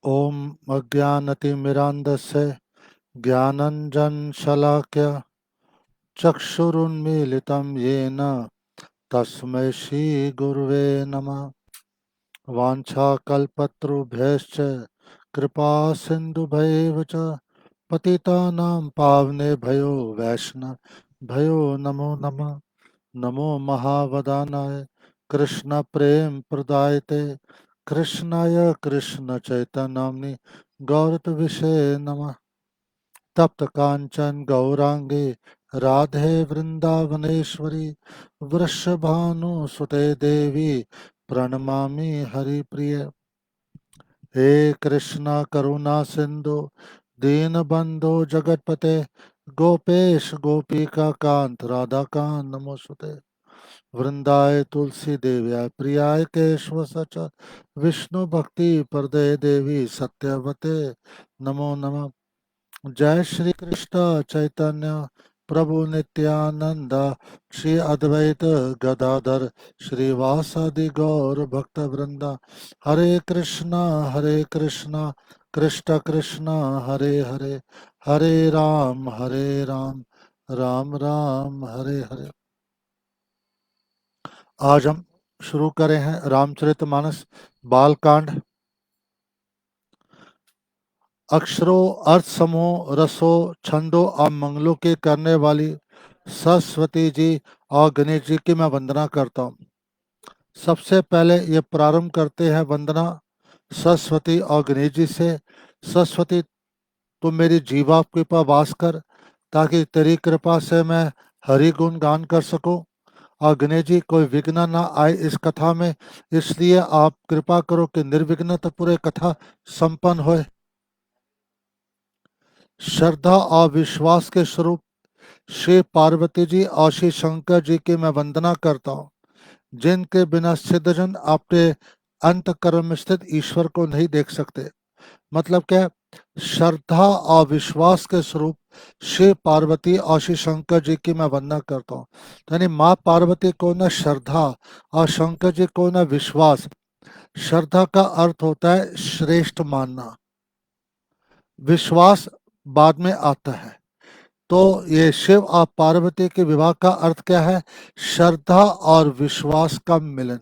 ॐ अज्ञानतिमिरान्धस्य ज्ञानञ्जनशलाकया चक्षुरुन्मीलितं येन तस्मै श्रीगुरुवे नमः। वाञ्छाकल्पतरुभ्यश्च कृपासिन्धुभ्यैव च पतितानां पावनेभ्यो वैष्णवभ्यो नमो नमः। नमो महावदानाय कृष्णप्रेमप्रदायते कृष्णाय कृष्णचैतन्याम्नि गौरतविषे नमः। तप्त कांचन गौरांगे राधे वृंदावनेश्वरी वृषभानुसुते देवी प्रणमामि हरिप्रिय। हे कृष्णा करुणा सिंधु दीनबंधो जगतपते गोपेश गोपिका कांत राधा कांत नमोस्तुते। वृंदाय तुलसी देव्या प्रियाय केशव सच विष्णु भक्ति प्रदय देवी सत्यवते नमो नमः। जय श्री कृष्ण चैतन्य प्रभु नित्यानंद श्री अद्वैत गदाधर श्रीवासादि गौर भक्त वृंदा। हरे कृष्णा कृष्ण कृष्ण हरे हरे, हरे राम राम राम हरे हरे। आज हम शुरू करें हैं रामचरितमानस बालकांड। अक्षरों अर्थ समूह रसों छंदों और मंगलों के करने वाली सरस्वती जी और गणेश जी की मैं वंदना करता हूँ। सबसे पहले ये प्रारंभ करते हैं वंदना सरस्वती और गणेश जी से। सरस्वती, तुम मेरी जीवा कृपा वास कर ताकि तेरी कृपा से मैं हरि गुण गान कर सकूं। और गणेश जी, कोई विघ्न ना आए इस कथा में, इसलिए आप कृपा करो कि निर्विघ्न पूरे कथा संपन्न होए। श्रद्धा और विश्वास के स्वरूप श्री पार्वती जी और श्री शंकर जी की मैं वंदना करता हूँ, जिनके बिना सिद्धजन अपने अंतःकरण में स्थित ईश्वर को नहीं देख सकते। मतलब क्या? श्रद्धा और विश्वास के स्वरूप श्री पार्वती और श्री शंकर जी की मैं वंदना करता हूँ। यानी माँ पार्वती को न श्रद्धा और शंकर जी को न विश्वास। श्रद्धा का अर्थ होता है श्रेष्ठ मानना, विश्वास बाद में आता है। तो ये शिव और पार्वती के विवाह का अर्थ क्या है? श्रद्धा और विश्वास का मिलन।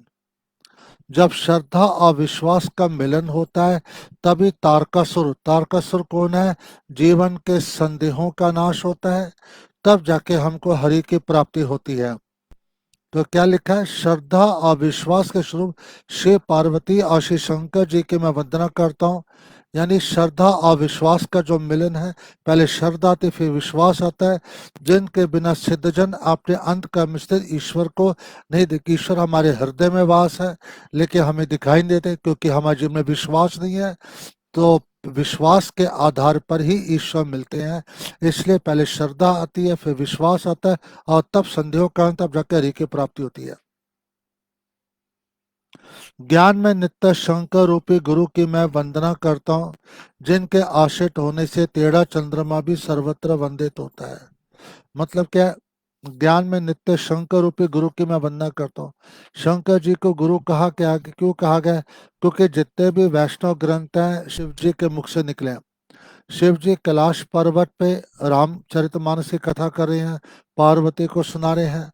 जब श्रद्धा और विश्वास का मिलन होता है तभी तारकासुर कौन है? जीवन के संदेहों का नाश होता है, तब जाके हमको हरि की प्राप्ति होती है। तो क्या लिखा है? श्रद्धा और विश्वास के स्वरूप श्री पार्वती और श्री शंकर जी की मैं वंदना करता हूँ। यानी श्रद्धा और विश्वास का जो मिलन है, पहले श्रद्धा आती फिर विश्वास आता है, जिनके बिना सिद्धजन अपने अंत का मिस्टर ईश्वर को नहीं देख। ईश्वर हमारे हृदय में वास है लेकिन हमें दिखाई नहीं देते, क्योंकि हमारे जीवन में विश्वास नहीं है। तो विश्वास के आधार पर ही ईश्वर मिलते हैं। इसलिए पहले श्रद्धा आती है, फिर विश्वास आता है, और तब संदेहों का अंत, तब जाकर हरि की प्राप्ति होती है। ज्ञान में नित्य शंकर रूपी गुरु की मैं वंदना करता हूँ, जिनके आश्रित होने से टेढ़ा चंद्रमा भी सर्वत्र वंदित होता है। मतलब क्या है? ज्ञान में नित्य शंकर रूपी गुरु की मैं वंदना करता हूँ। शंकर जी को गुरु कहा क्या, क्यों कहा गया? क्योंकि जितने भी वैष्णव ग्रंथ हैं शिव जी के मुख से निकले हैं। शिव जी कैलाश पर्वत पे रामचरितमानस की कथा कर रहे हैं, पार्वती को सुना रहे हैं।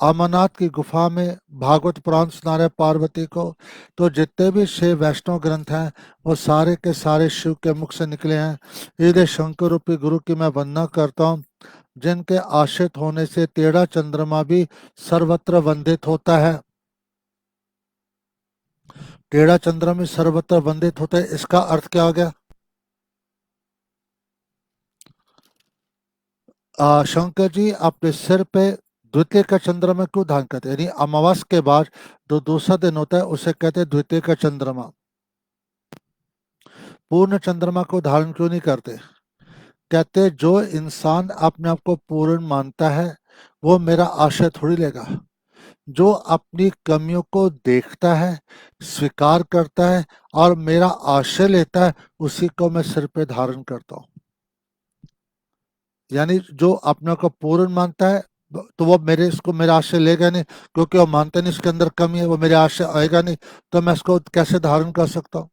अमरनाथ की गुफा में भागवत पुराण सुना रहे पार्वती को। तो जितने भी शिव वैष्णव ग्रंथ हैं वो सारे के सारे शिव के मुख से निकले हैं। हृदय शंकर रूपी गुरु की मैं वंदना करता हूँ, जिनके आश्रित होने से टेढ़ा चंद्रमा भी सर्वत्र वंदित होता है। टेढ़ा चंद्रमा भी सर्वत्र वंदित होता है, इसका अर्थ क्या हो गया? शंकर जी अपने सिर पे द्वितीय का चंद्रमा क्यों धारण करते हैं? यानी अमावस के बाद जो दूसरा दिन होता है उसे कहते हैं द्वितीय का चंद्रमा। पूर्ण चंद्रमा को धारण क्यों नहीं करते? कहते जो इंसान अपने आप को पूर्ण मानता है वो मेरा आश्रय थोड़ी लेगा। जो अपनी कमियों को देखता है, स्वीकार करता है और मेरा आश्रय लेता है, उसी को मैं सिर पे धारण करता हूँ। यानी जो अपने को पूर्ण मानता है तो वो मेरा आश्रय लेगा नहीं, क्योंकि वो मानता नहीं इसके अंदर कमी है, वो मेरे आश्रय आएगा नहीं, तो मैं इसको कैसे धारण कर सकता हूँ?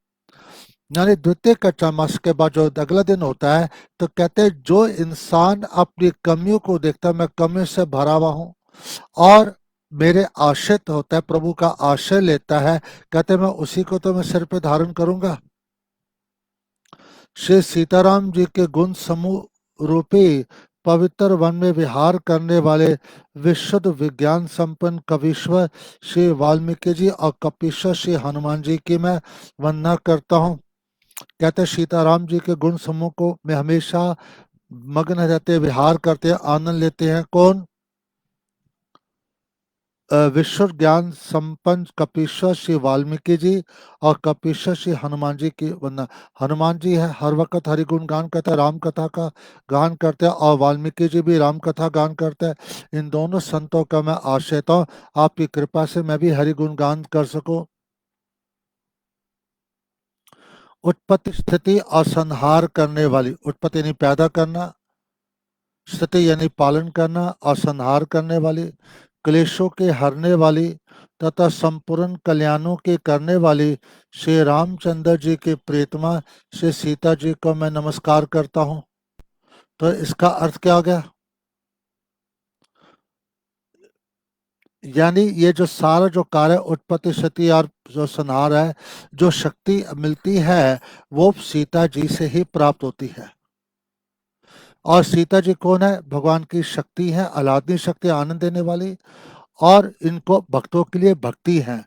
यानी द्वितीय कच्चा के बाद जो अगला दिन होता है, तो कहते हैं जो इंसान अपनी कमियों को देखता है, मैं कमियों से भरा हुआ हूँ और मेरे आश्रित होता है, प्रभु का आश्रय लेता है, कहते मैं उसी को तो मैं सिर पे धारण करूंगा। श्री सीताराम जी के गुण समूह रूपी पवित्र वन में विहार करने वाले विशुद्ध विज्ञान संपन्न कवीश्वर श्री वाल्मीकि जी और कपीश्वर श्री हनुमान जी की मैं वंदना करता हूँ। कहते सीताराम जी के गुण समूह को में हमेशा मग्न रहते, विहार करते हैं, आनंद लेते हैं। कौन? विश्व ज्ञान संपन्न कपीश्वर श्री वाल्मीकि जी और कपीश्वर श्री हनुमान जी की वंदना। हनुमान जी है हर वक्त हरि गुण गान करते हैं, राम कथा का गान करते हैं, और वाल्मीकि जी भी राम कथा गान करते हैं। इन दोनों संतों का मैं आश्रयता हूँ, आपकी कृपा से मैं भी हरि गुण गान कर सकूं। उत्पत्ति स्थिति और संहार करने वाली, उत्पत्ति यानी पैदा करना, स्थिति यानी पालन करना, और संहार करने वाली, क्लेशों के हरने वाली तथा संपूर्ण कल्याणों के करने वाली श्री रामचंद्र जी के प्रियतमा श्री सीता जी को मैं नमस्कार करता हूँ। तो इसका अर्थ क्या हो गया? यानी ये जो सारा जो कार्य उत्पत्ति स्थिति और जो संहार है, जो शक्ति मिलती है वो सीता जी से ही प्राप्त होती है। और सीता जी कौन है? भगवान की शक्ति है, अलादी शक्ति, आनंद देने वाली, और इनको भक्तों के लिए भक्ति है।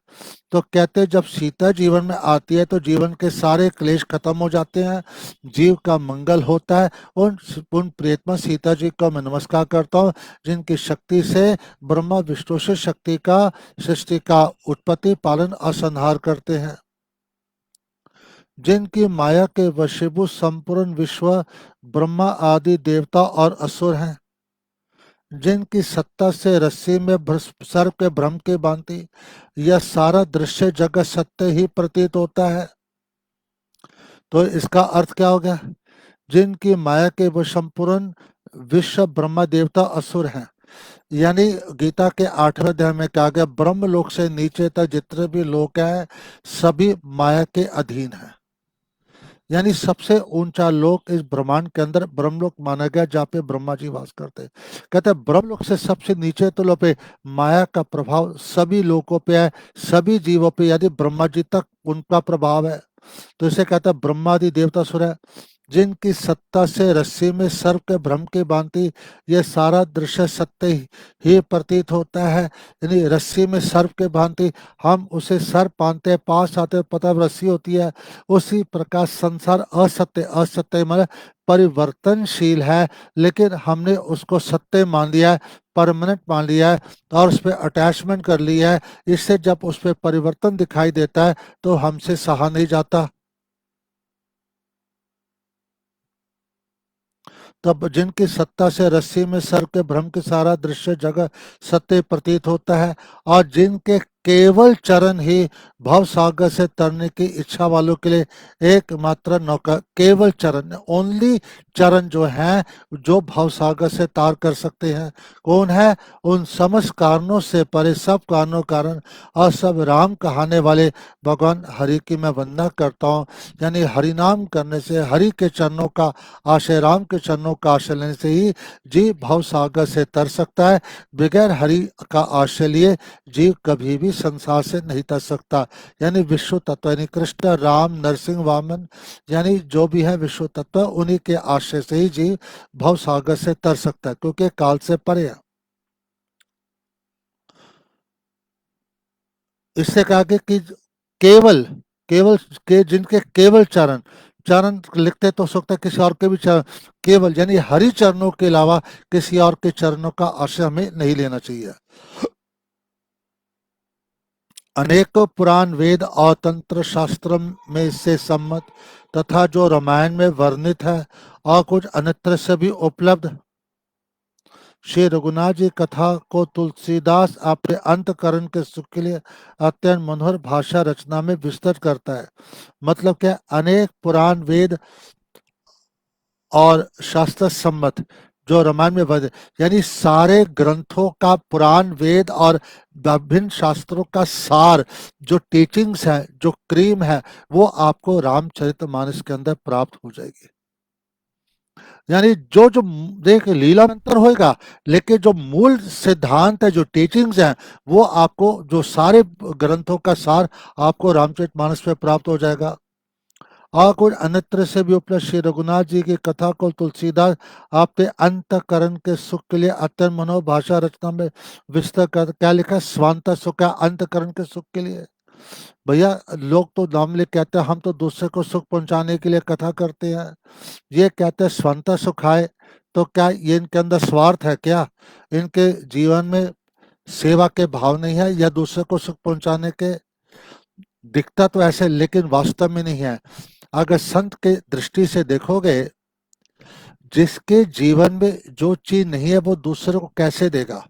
तो कहते हैं जब सीता जीवन में आती है तो जीवन के सारे क्लेश खत्म हो जाते हैं, जीव का मंगल होता है। उन प्रियतमा सीता जी को मैं नमस्कार करता हूँ जिनकी शक्ति से ब्रह्मा विष्णु से शक्ति का सृष्टि का उत्पत्ति पालन और संहार करते हैं, जिनकी माया के वशीभूत संपूर्ण विश्व ब्रह्मा आदि देवता और असुर हैं, जिनकी सत्ता से रस्सी में सर्प के भ्रम के भांति यह सारा दृश्य जगत सत्य ही प्रतीत होता है। तो इसका अर्थ क्या हो गया? जिनकी माया के वो संपूर्ण विश्व ब्रह्मा देवता असुर हैं। यानी गीता के 8वें अध्याय में कहा गया ब्रह्म लोक से नीचे तक जितने भी लोक हैं सभी माया के अधीन हैं। यानी सबसे ऊंचा लोक इस ब्रह्मांड के अंदर ब्रह्मलोक माना गया जहाँ पे ब्रह्मा जी वास करते हैं। कहते हैं ब्रह्मलोक से सबसे नीचे तो लो पे माया का प्रभाव सभी लोगों पे है, सभी जीवों पे, यदि ब्रह्मा जी तक उनका प्रभाव है। तो इसे कहता है ब्रह्मादि देवता सुर है, जिनकी सत्ता से रस्सी में सर्व के भ्रम की भांति ये सारा दृश्य सत्य ही प्रतीत होता है। यानी रस्सी में सर्व के भांति हम उसे सर्प मानते हैं, पास आते हैं, पता रस्सी होती है। उसी प्रकार संसार असत्य, असत्य मतलब परिवर्तनशील है, लेकिन हमने उसको सत्य मान लिया है, परमानेंट मान लिया है और उस पर अटैचमेंट कर लिया है। इससे जब उस पर परिवर्तन दिखाई देता है तो हमसे सहा नहीं जाता। तब जिनकी सत्ता से रस्सी में सर के भ्रम के सारा दृश्य जगह सत्य प्रतीत होता है, और जिनके केवल चरण ही भव सागर से तरने की इच्छा वालों के लिए एकमात्र नौका, केवल चरण, ओनली चरण जो हैं जो भव सागर से तार कर सकते हैं। कौन है? उन समस्त कारणों से परे, सब कारणों कारण और सब राम कहाने वाले भगवान हरि की मैं वंदना करता हूँ। यानी हरि नाम करने से, हरि के चरणों का आश्रय, राम के चरणों का आश्रय लेने से ही जीव भव सागर से तर सकता है। बगैर हरि का आश्रय लिए जीव कभी भी संसार से नहीं तर सकता। यानी विश्व तत्व यानी कृष्ण राम नरसिंह वामन यानी जो भी है विश्व तत्व, उन्हीं के आश्रय से ही जीव भव सागर से तर सकता है, क्योंकि काल से परे है। इससे कहा कि केवल, केवल के जिनके केवल चरण, चरण लिखते तो सकता है किसी और के भी चरण, केवल यानी हरि चरणों के अलावा किसी और के चरणों का आश्रय हमें नहीं लेना चाहिए। अनेकों पुराण वेद और तंत्र शास्त्र में इससे सम्मत तथा जो रामायण में वर्णित है और कुछ अन्यत्र से भी उपलब्ध श्री रघुनाथ जी कथा को तुलसीदास अपने अंतकरण के सुख के लिए अत्यंत मनोहर भाषा रचना में विस्तृत करता है। मतलब क्या? अनेक पुराण वेद और शास्त्र सम्मत जो रामायण में वर्णित, यानी सारे ग्रंथों का, पुराण वेद और विभिन्न शास्त्रों का सार, जो टीचिंग्स है, जो क्रीम है, वो आपको रामचरितमानस के अंदर प्राप्त हो जाएगी। यानी जो जो देख लीला में अंतर होएगा, लेकिन जो मूल सिद्धांत है, जो टीचिंग्स हैं, वो आपको, जो सारे ग्रंथों का सार आपको रामचरितमानस में प्राप्त हो जाएगा। और कुछ अन्यत्र से भी उपलब्ध श्री रघुनाथ जी की कथा को तुलसीदास आपने अंतकरण के सुख के लिए अत्यंत मनोभाषा रचना में विस्तार कर, क्या लिखा, स्वांत सुख है, अंतकरण के सुख के लिए। भैया लोग तो नाम ले कहते हैं हम तो दूसरे को सुख पहुंचाने के लिए कथा करते हैं, ये कहते हैं स्वंत सुख आए, तो क्या ये इनके अंदर स्वार्थ है क्या? इनके जीवन में सेवा के भाव नहीं है, या दूसरे को सुख पहुंचाने के? दिखता तो ऐसे, लेकिन वास्तव में नहीं है। अगर संत के दृष्टि से देखोगे, जिसके जीवन में जो चीज नहीं है वो दूसरे को कैसे देगा?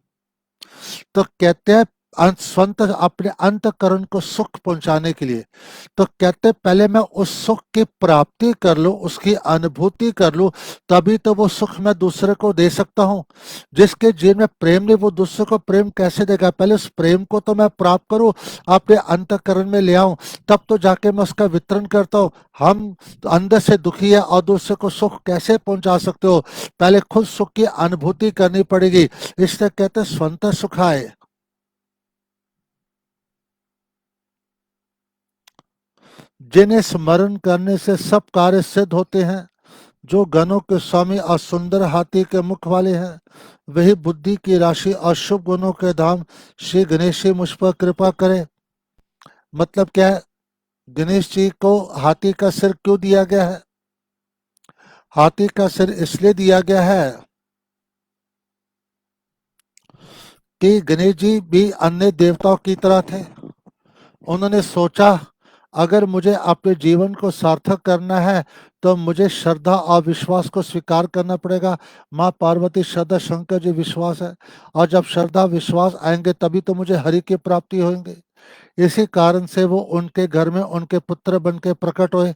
तो कहते हैं स्वंत अपने अंतकरण को सुख पहुंचाने के लिए, तो कहते हैं पहले मैं उस सुख की प्राप्ति कर लूं, उसकी अनुभूति कर लूं, तभी तो वो सुख मैं दूसरे को दे सकता हूं। जिसके जीवन में प्रेम नहीं, वो दूसरे को प्रेम कैसे देगा? पहले उस प्रेम को तो मैं प्राप्त करूं, अपने अंतकरण में ले आऊं, तब तो जाके मैं उसका वितरण करता हूं। हम तो अंदर से दुखी है और दूसरे को सुख कैसे पहुंचा सकते हो? पहले खुद सुख की अनुभूति करनी पड़ेगी। इसलिए कहते हैं स्वंत सुखाए। जिन्हें स्मरण करने से सब कार्य सिद्ध होते हैं, जो गणों के स्वामी और सुंदर हाथी के मुख वाले हैं, वही बुद्धि की राशि और शुभ गुणों के धाम श्री गणेश जी मुझ पर कृपा करें। मतलब क्या है? गणेश जी को हाथी का सिर क्यों दिया गया है? हाथी का सिर इसलिए दिया गया है कि गणेश जी भी अन्य देवताओं की तरह थे। उन्होंने सोचा, अगर मुझे अपने जीवन को सार्थक करना है तो मुझे श्रद्धा और विश्वास को स्वीकार करना पड़ेगा। माँ पार्वती श्रद्धा, शंकर जी विश्वास है, और जब श्रद्धा विश्वास आएंगे तभी तो मुझे हरि की प्राप्ति होंगे। इसी कारण से वो उनके घर में उनके पुत्र बन के प्रकट हुए।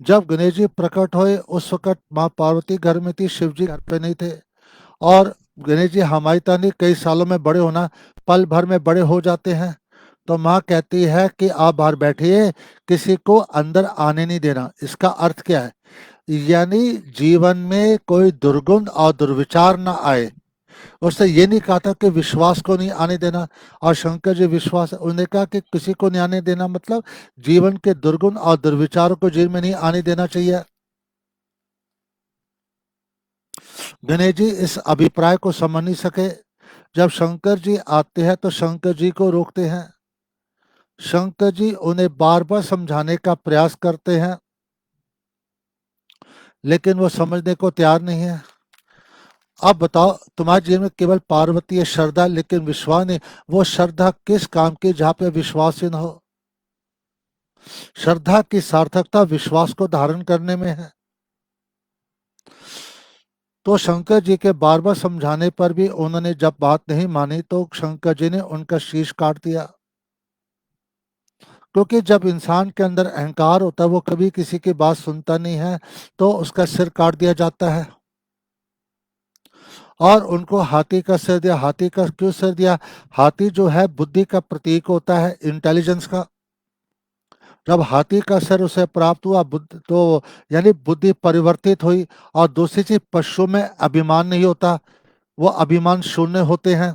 जब गणेश जी प्रकट हुए उस वक्त माँ पार्वती घर में थी, शिव जी घर पे नहीं थे। और गणेश जी हमारी तरह नहीं, कई सालों में बड़े होना, पल भर में बड़े हो जाते हैं। तो माँ कहती है कि आप बाहर बैठिए, किसी को अंदर आने नहीं देना। इसका अर्थ क्या है? यानी जीवन में कोई दुर्गुण और दुर्विचार ना आए। उसने ये नहीं कहा था कि विश्वास को नहीं आने देना, और शंकर जी विश्वास, उन्होंने कहा कि किसी को नहीं आने देना, मतलब जीवन के दुर्गुण और दुर्विचारों को जीवन में नहीं आने देना चाहिए। गणेश जी इस अभिप्राय को समझ नहीं सके। जब शंकर जी आते हैं तो शंकर जी को रोकते हैं। शंकर जी उन्हें बार बार समझाने का प्रयास करते हैं, लेकिन वो समझने को तैयार नहीं है। अब बताओ, तुम्हारे जीवन में केवल पार्वती है श्रद्धा, लेकिन विश्वास नहीं। वो श्रद्धा किस काम की जहाँ पे विश्वास ही न हो? श्रद्धा की सार्थकता विश्वास को धारण करने में है। तो शंकर जी के बार बार समझाने पर भी उन्होंने जब बात नहीं मानी तो शंकर जी ने उनका शीश काट दिया। क्योंकि जब इंसान के अंदर अहंकार होता है, वो कभी किसी की बात सुनता नहीं है, तो उसका सिर काट दिया जाता है। और उनको हाथी का सिर दिया। हाथी का क्यों सिर दिया? हाथी जो है बुद्धि का प्रतीक होता है, इंटेलिजेंस का। जब हाथी का सिर उसे प्राप्त हुआ, बुद्धि तो यानी बुद्धि परिवर्तित हुई। और दूसरी चीज, पशु में अभिमान नहीं होता, वो अभिमान शून्य होते हैं।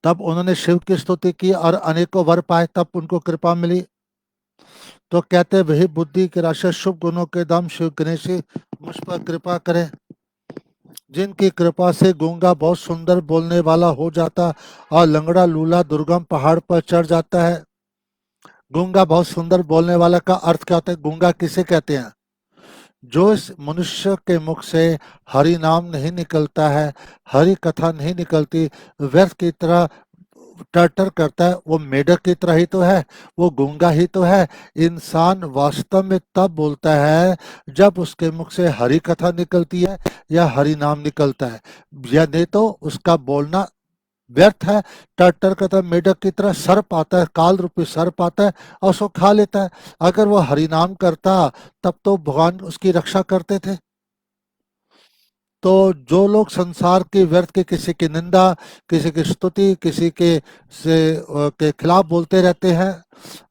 तब उन्होंने शिव की स्तुति की और अनेकों वर पाए, तब उनको कृपा मिली। तो कहते वही बुद्धि के राशि शुभ गुणों के दाम शिव गणेश जी मुझ पर कृपा करें। जिनकी कृपा से गूंगा बहुत सुंदर बोलने वाला हो जाता, और लंगड़ा लूला दुर्गम पहाड़ पर चढ़ जाता है। गूंगा बहुत सुंदर बोलने वाला का अर्थ क्या होता है? गूंगा किसे कहते हैं? जो इस मनुष्य के मुख से हरि नाम नहीं निकलता है, हरि कथा नहीं निकलती, व्यर्थ की तरह टर करता है, वो मेढक की तरह ही तो है, वो गूंगा ही तो है। इंसान वास्तव में तब बोलता है जब उसके मुख से हरि कथा निकलती है या हरि नाम निकलता है, या नहीं तो उसका बोलना व्यर्थ है। टर करता है, मेढक की तरह सर्प आता है, काल रूपी सर्प आता है और उसको खा लेता है। अगर वो हरि नाम करता तब तो भगवान उसकी रक्षा करते थे। तो जो लोग संसार की व्यर्थ की किसी की निंदा, किसी की स्तुति, किसी के खिलाफ बोलते रहते हैं,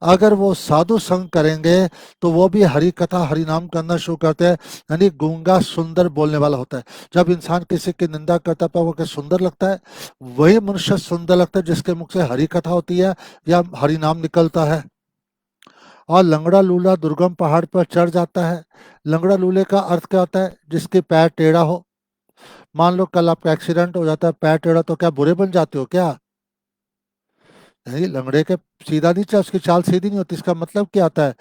अगर वो साधु संग करेंगे तो वो भी हरि कथा हरि नाम करना शुरू करते हैं। यानी गूंगा सुंदर बोलने वाला होता है। जब इंसान किसी की निंदा करता है पर वो क्या सुंदर लगता है, वही मनुष्य सुंदर लगता है जिसके मुख से हरि कथा होती है या हरि नाम निकलता है। और लंगड़ा लूला दुर्गम पहाड़ पर चढ़ जाता है। लंगड़ा लूले का अर्थ क्या होता है? जिसके पैर टेढ़ा हो। मान लो कल आपका एक्सीडेंट हो जाता है, पैर टेढ़ा, तो क्या बुरे बन जाते हो क्या? नहीं, लंगड़े के सीधा नहीं चल, उसकी चाल सीधी नहीं होती। इसका मतलब क्या आता है?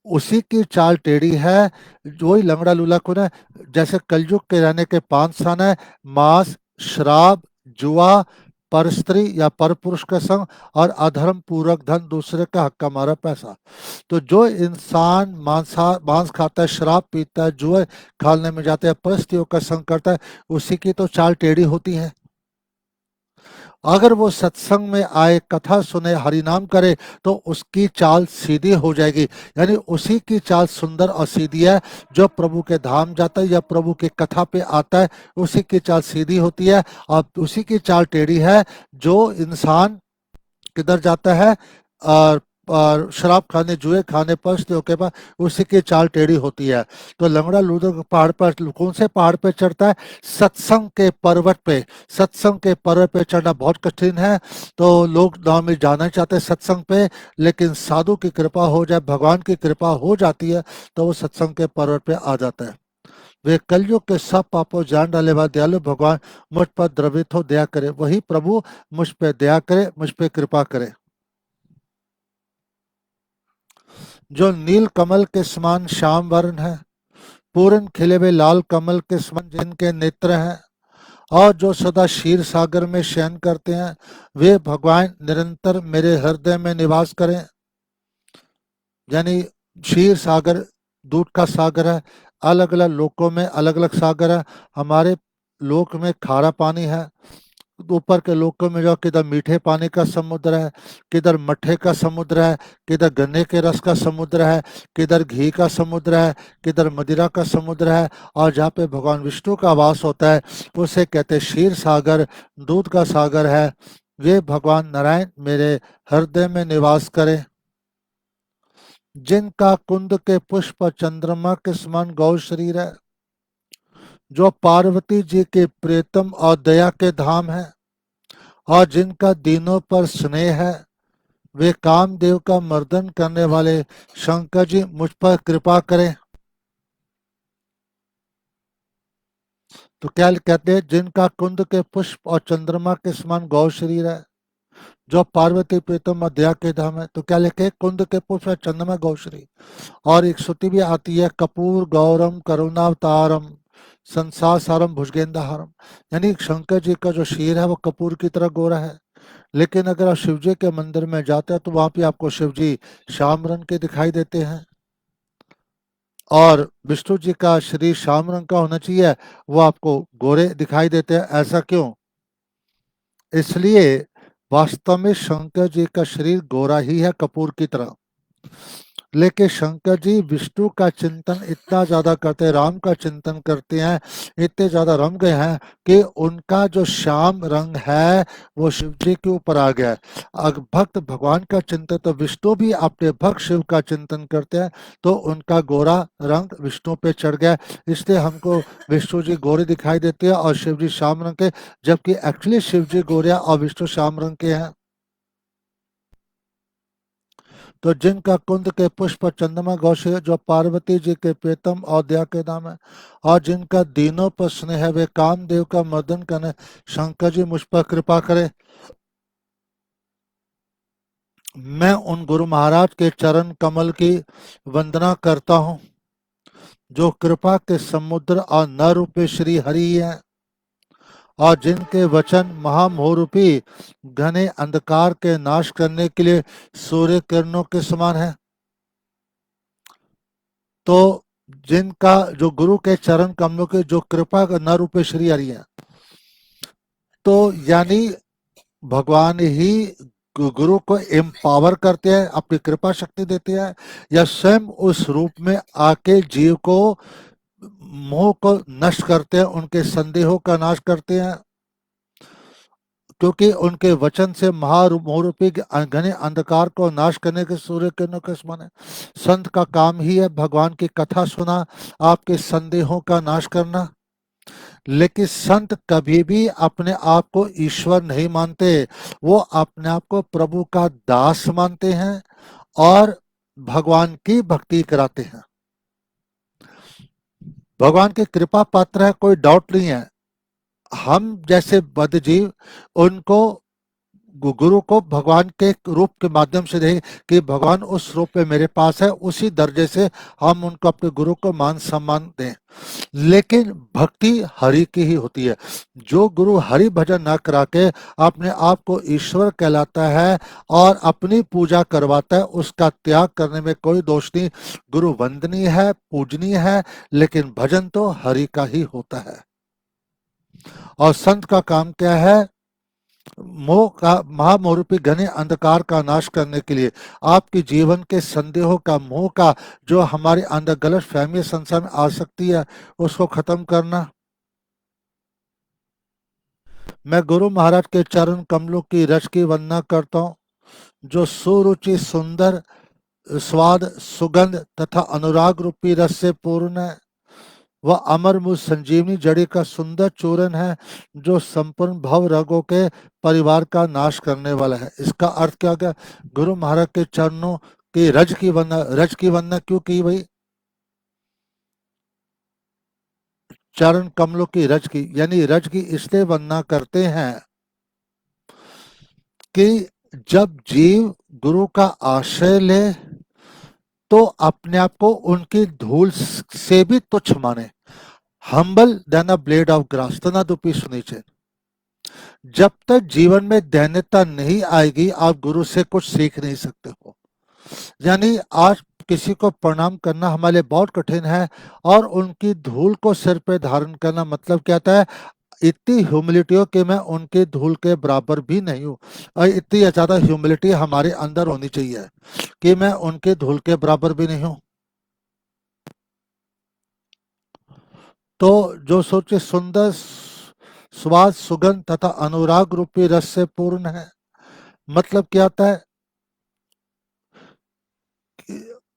उसी की चाल टेढ़ी है। जो ही लंगड़ा लूला को ना, जैसे कलयुग के रहने के 5 स्थान है: मांस, शराब, जुआ, पर स्त्री या पर पुरुष का संग, और अधर्म पूर्वक धन, दूसरे का हक का मारा पैसा। तो जो इंसान मांस खाता है, शराब पीता है, जुए खाने में जाता है, परस्त्रियों का संग करता है, उसी की तो चाल टेढ़ी होती है। अगर वो सत्संग में आए, कथा सुने, हरि नाम करे, तो उसकी चाल सीधी हो जाएगी। यानी उसी की चाल सुंदर और सीधी है। जो प्रभु के धाम जाता है या प्रभु के कथा पे आता है, उसी की चाल सीधी होती है। और उसी की चाल टेढ़ी है जो इंसान किधर जाता है, और शराब खाने, जुए खाने, पस्तियों के पास, उसी की चाल टेढ़ी होती है। तो लंगड़ा लूदर पहाड़ पर कौन से पहाड़ पे चढ़ता है? सत्संग के पर्वत पे। सत्संग के पर्वत पे चढ़ना बहुत कठिन है। तो लोग नाम में जाना चाहते हैं सत्संग पे, लेकिन साधु की कृपा हो जाए, भगवान की कृपा हो जाती है, तो वो सत्संग के पर्वत पे आ जाता है। वे कलयुग के सब पापों जान डाले वाले दयालु भगवान मुझ पर द्रवित हो दया करे। वही प्रभु मुझ पे दया करे, मुझ पे कृपा करे। जो नील कमल के समान श्याम वर्ण है, पूर्ण खिले हुए लाल कमल के समान जिनके नेत्र हैं, और जो सदा क्षीर सागर में शयन करते हैं, वे भगवान निरंतर मेरे हृदय में निवास करें। यानी क्षीर सागर दूध का सागर है। अलग अलग लोकों में अलग अलग सागर है। हमारे लोक में खारा पानी है, ऊपर के लोकों में जो किधर मीठे पानी का समुद्र है, किधर मट्ठे का समुद्र है, किधर गन्ने के रस का समुद्र है, किधर घी का समुद्र है, किधर मदिरा का समुद्र है। और जहाँ पे भगवान विष्णु का वास होता है, उसे कहते हैं क्षीर सागर, दूध का सागर है। वे भगवान नारायण मेरे हृदय में निवास करें। जिनका कुंद के पुष्प चंद्रमा के समान गौ शरीर है, जो पार्वती जी के प्रियतम और दया के धाम है, और जिनका दीनों पर स्नेह है, वे कामदेव का मर्दन करने वाले शंकर जी मुझ पर कृपा करें। तो क्या कहते हैं? जिनका कुंद के पुष्प और चंद्रमा के समान गौ शरीर है, जो पार्वती प्रीतम और दया के धाम है। तो क्या लिखे? कुंद के पुष्प और चंद्रमा गौ शरीर। और एक श्रुति भी आती है: कपूर गौरम करुणावतारम संसार सारम भुजगेंद्रहारम। यानी शंकर जी का जो शीर है वो कपूर की तरह गोरा है। लेकिन अगर आप शिव जी के मंदिर में जाते हैं तो वहां पे आपको शिव जी श्याम रंग के दिखाई देते हैं, और विष्णु जी का शरीर श्याम रंग का होना चाहिए, वो आपको गोरे दिखाई देते हैं। ऐसा क्यों? इसलिए वास्तव में शंकर जी का शरीर गोरा ही है, कपूर की तरह। लेकिन शंकर जी विष्णु का चिंतन इतना ज्यादा करते हैं, राम का चिंतन करते हैं, इतने ज्यादा रम गए हैं कि उनका जो श्याम रंग है वो शिव जी के ऊपर आ गया है। अगर भक्त भगवान का चिंतन, तो विष्णु भी अपने भक्त शिव का चिंतन करते हैं, तो उनका गोरा रंग विष्णु पे चढ़ गया। इसलिए हमको विष्णु जी गोरे दिखाई देते हैं और शिव जी श्याम रंग के, जबकि एक्चुअली शिव जी गोरे और विष्णु श्याम रंग के हैं। तो जिनका कुंद के पुष्प चंद्रमा गौशे, जो पार्वती जी के प्रीतम और दया के नाम है, और जिनका दीनों पर स्नेह है, वे कामदेव का मर्दन करने शंकर जी मुझ पर कृपा करे। मैं उन गुरु महाराज के चरण कमल की वंदना करता हूँ, जो कृपा के समुद्र और न रूपे श्री हरि हैं, और जिनके वचन महामोहरूपी घने अंधकार के नाश करने के लिए सूर्य किरणों के समान है। तो जिनका जो गुरु के चरण कमलों के जो कृपा का न रूपे श्री हरि है, तो यानी भगवान ही गुरु को एम्पावर करते हैं, अपनी कृपा शक्ति देते हैं, या स्वयं उस रूप में आके जीव को मोह को नष्ट करते हैं, उनके संदेहों का नाश करते हैं, क्योंकि उनके वचन से मोहरूपी घने अंधकार को नाश करने के सूर्य किरणों के समान है। संत का काम ही है भगवान की कथा सुना, आपके संदेहों का नाश करना। लेकिन संत कभी भी अपने आप को ईश्वर नहीं मानते, वो अपने आप को प्रभु का दास मानते हैं और भगवान की भक्ति कराते हैं। भगवान की कृपा पात्र है, कोई डाउट नहीं है। हम जैसे बद्धजीव उनको गुरु को भगवान के रूप के माध्यम से देखें कि भगवान उस रूप में मेरे पास है, उसी दर्जे से हम उनको अपने गुरु को मान सम्मान दें। लेकिन भक्ति हरि की ही होती है। जो गुरु हरि भजन न करा के अपने आप को ईश्वर कहलाता है और अपनी पूजा करवाता है, उसका त्याग करने में कोई दोष नहीं। गुरु वंदनीय है, पूजनीय है, लेकिन भजन तो हरि का ही होता है। और संत का काम क्या है? मोह का महामोरूपी घने अंधकार का नाश करने के लिए, आपके जीवन के संदेहों का, मोह का, जो हमारे अंदर गलत फहमी संसार में आ सकती है, उसको खत्म करना। मैं गुरु महाराज के चरण कमलों की रज की वंदना करता हूँ, जो सुरुचि, सुंदर, स्वाद, सुगंध तथा अनुराग रूपी रस से पूर्ण है। वह अमर मूल संजीवनी जड़ी का सुंदर चूरन है, जो संपूर्ण भव रगों के परिवार का नाश करने वाला है। इसका अर्थ क्या गया? गुरु महाराज के चरणों की रज की वंदना क्यों की भाई? चरण कमलों की रज की, यानी रज की इसलिए वंदना करते हैं कि जब जीव गुरु का आश्रय ले तो अपने आप को उनकी धूल से भी तुच्छ माने। Humble than a blade of grass, तनादुपी सुनीचे। जब तक जीवन में दैन्यता नहीं आएगी, आप गुरु से कुछ सीख नहीं सकते हो। यानी आज किसी को प्रणाम करना हमारे लिए बहुत कठिन है, और उनकी धूल को सिर पे धारण करना मतलब क्या होता है? इतनी ह्यूमिलिटी हो कि मैं उनके धूल के बराबर भी नहीं हूँ। और इतनी ज़्यादा ह्यूमिलिटी हमारे अंदर होनी चाहिए कि मैं उनके धूल के बराबर भी नहीं हूँ। तो जो सोचे सुंदर, स्वाद, सुगंध तथा अनुराग रूपी रस से पूर्ण है, मतलब क्या होता है?